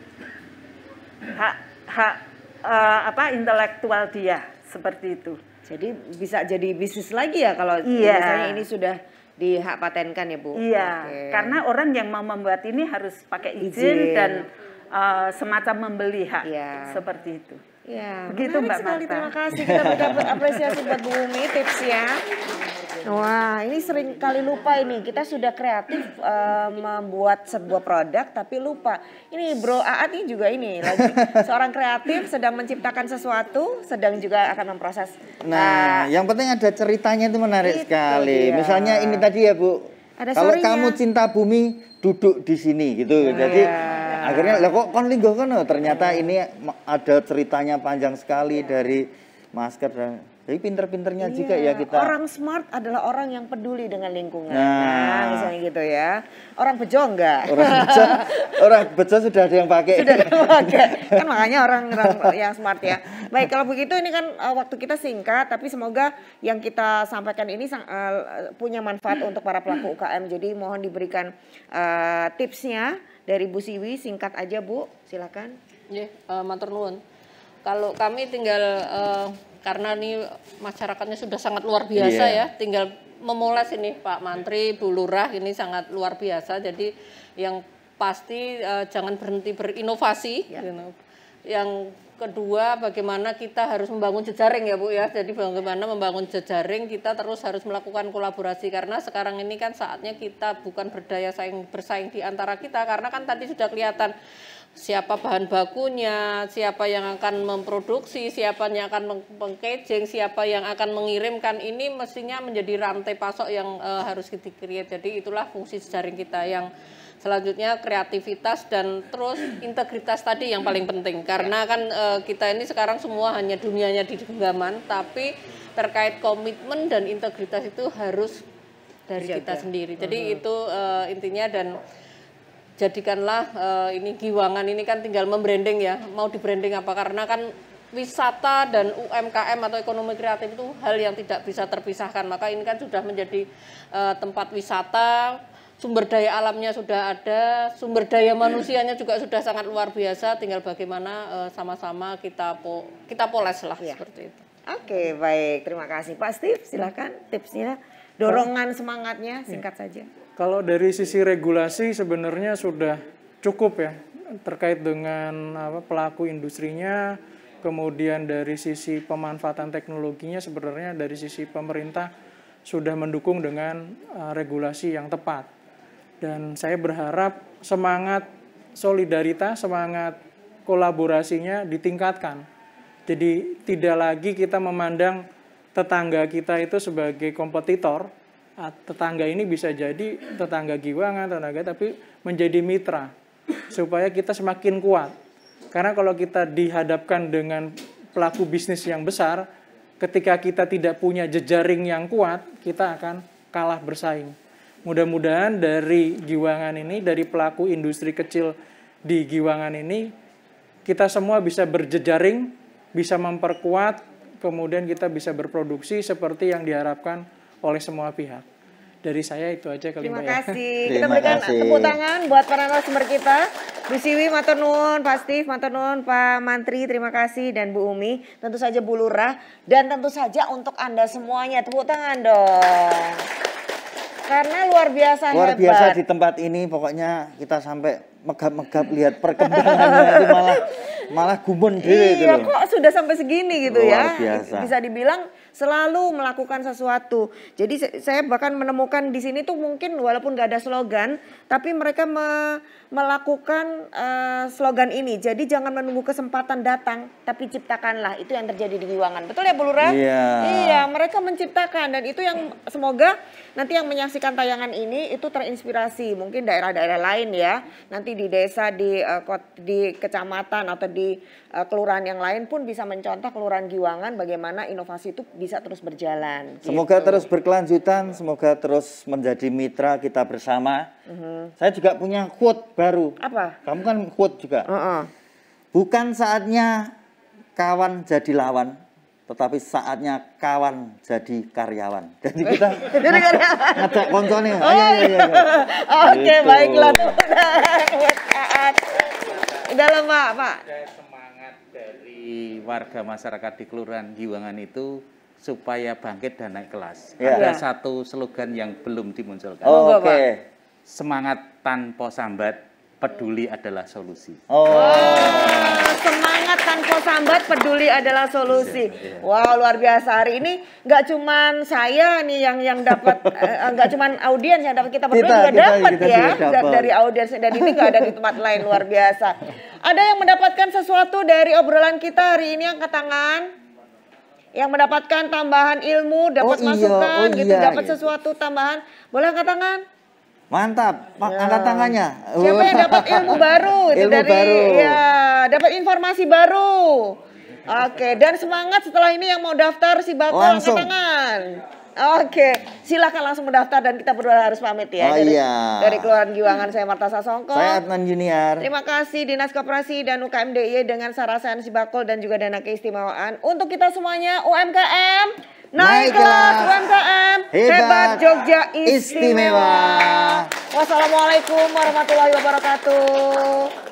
hak intelektual dia, seperti itu. Jadi bisa jadi bisnis lagi ya kalau misalnya ini sudah di hak patenkan ya Bu? Iya, karena orang yang mau membuat ini harus pakai izin. Dan semacam membeli hak, seperti itu. Ya, begitu Mbak Marta. Terima kasih, kita mendapat apresiasi buat Bu Umi tipsnya. Wah, ini sering kali lupa ini. Kita sudah kreatif membuat sebuah produk tapi lupa. Ini Bro Aat ini juga ini lagi seorang kreatif sedang menciptakan sesuatu, sedang juga akan memproses. Nah, yang penting ada ceritanya itu menarik sekali. Dia. Misalnya ini tadi ya Bu. Kalau kamu cinta bumi, duduk di sini gitu. Jadi akhirnya lah kok kon linggo kono, ternyata ini ada ceritanya panjang sekali dari masker dan jadi pinter-pinternya juga ya kita. Orang smart adalah orang yang peduli dengan lingkungan. Nah misalnya gitu ya. Orang bejo enggak? Orang bejo sudah ada yang pakai. Sudah ada yang pakai. Kan makanya orang yang smart ya. Baik, kalau begitu ini kan waktu kita singkat, tapi semoga yang kita sampaikan ini punya manfaat untuk para pelaku UKM. Jadi mohon diberikan tipsnya dari Bu Siwi, singkat aja Bu, silakan. Matur nuwun. Kalau kami tinggal karena ini masyarakatnya sudah sangat luar biasa ya, tinggal memoles ini Pak Mantri, Bu Lurah ini sangat luar biasa. Jadi yang pasti jangan berhenti berinovasi. Yang kedua, bagaimana kita harus membangun jejaring ya Bu ya. Jadi bagaimana membangun jejaring, kita terus harus melakukan kolaborasi karena sekarang ini kan saatnya kita bukan bersaing di antara kita, karena kan tadi sudah kelihatan siapa bahan bakunya, siapa yang akan memproduksi, siapa yang akan mengpackaging, siapa yang akan mengirimkan, ini mestinya menjadi rantai pasok yang harus kita create. Jadi itulah fungsi jejaring kita. Yang selanjutnya kreativitas dan terus integritas tadi yang paling penting, karena kan kita ini sekarang semua hanya dunianya di genggaman, tapi terkait komitmen dan integritas itu harus dari kita sendiri. Jadi itu intinya, dan jadikanlah ini Giwangan ini kan tinggal membranding ya, mau di branding apa, karena kan wisata dan UMKM atau ekonomi kreatif itu hal yang tidak bisa terpisahkan. Maka ini kan sudah menjadi tempat wisata, sumber daya alamnya sudah ada, sumber daya manusianya juga sudah sangat luar biasa, tinggal bagaimana sama-sama kita poles lah seperti itu. Oke, baik, terima kasih Pak Steve, silakan tipsnya, dorongan semangatnya singkat saja. Kalau dari sisi regulasi sebenarnya sudah cukup ya terkait dengan pelaku industrinya, kemudian dari sisi pemanfaatan teknologinya sebenarnya dari sisi pemerintah sudah mendukung dengan regulasi yang tepat. Dan saya berharap semangat solidaritas, semangat kolaborasinya ditingkatkan. Jadi tidak lagi kita memandang tetangga kita itu sebagai kompetitor. Tetangga ini bisa jadi tetangga Giwangan, tetangga, tapi menjadi mitra supaya kita semakin kuat. Karena kalau kita dihadapkan dengan pelaku bisnis yang besar, ketika kita tidak punya jejaring yang kuat, kita akan kalah bersaing. Mudah-mudahan dari Giwangan ini, dari pelaku industri kecil di Giwangan ini, kita semua bisa berjejaring, bisa memperkuat, kemudian kita bisa berproduksi seperti yang diharapkan oleh semua pihak. Dari saya itu aja kali Terima Mbak ya. kasih. Kita berikan tepuk tangan buat para narasumber kita. Bu Siwi, matur nuwun, Pak Steve, matur nuwun, Pak Mantri, terima kasih, dan Bu Umi, tentu saja Bu Lurah, dan tentu saja untuk Anda semuanya, tepuk tangan dong. Karena luar biasa Luar hebat. biasa di tempat ini, pokoknya kita sampai megap-megap lihat perkembangannya itu malah gumun deh. Iya, kok sudah sampai segini gitu Luar ya. biasa. Bisa dibilang selalu melakukan sesuatu. Jadi saya bahkan menemukan di sini tuh mungkin walaupun gak ada slogan, tapi mereka melakukan slogan ini. Jadi jangan menunggu kesempatan datang, tapi ciptakanlah. Itu yang terjadi di Giwangan. Betul ya Bu Lurah? Iya. Iya, mereka menciptakan, dan itu yang semoga nanti yang menyaksikan tayangan ini itu terinspirasi. Mungkin daerah-daerah lain ya. Nanti di desa, di kecamatan atau di kelurahan yang lain pun bisa mencontoh kelurahan Giwangan bagaimana inovasi itu bisa terus berjalan. Semoga gitu. terus berkelanjutan, semoga terus menjadi mitra kita bersama. Saya juga punya quote baru. Apa? Kamu kan quote juga. Bukan saatnya kawan jadi lawan, tetapi saatnya kawan jadi karyawan. Jadi kita ngajak konco nih. Oke, baiklah. Udah lama, Pak. Semangat dari warga masyarakat di Kelurahan Giwangan itu supaya bangkit dan naik kelas. Ya. Ada satu slogan yang belum dimunculkan. Oke. Semangat tanpa sambat, peduli adalah solusi. Semangat tanpa sambat, peduli adalah solusi. Wow, luar biasa. Hari ini nggak cuman saya nih yang dapat, nggak cuman audiens yang dapat, kita berdua juga dapat ya dari audiens, dan ini nggak ada di tempat lain. Luar biasa. Ada yang mendapatkan sesuatu dari obrolan kita hari ini, angkat tangan. Yang mendapatkan tambahan ilmu, dapat masukan, gitu, dapat sesuatu tambahan. Boleh angkat tangan? Mantap, angkat tangannya. Siapa yang dapat ilmu baru? Ilmu baru. Ya, dapat informasi baru. Oke, dan semangat setelah ini yang mau daftar si Bakul, angkat tangan. Oke, silakan langsung mendaftar, dan kita berdua harus pamit ya. Dari Kelurahan Giwangan, saya Marta Sasongko. Saya Adnan Junior. Terima kasih Dinas Koperasi dan UKM DIY dengan Sarasen Sibakul dan juga dana keistimewaan. Untuk kita semuanya UMKM, naik kelas UMKM, hebat Jogja istimewa. Wassalamualaikum warahmatullahi wabarakatuh.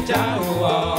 Jauh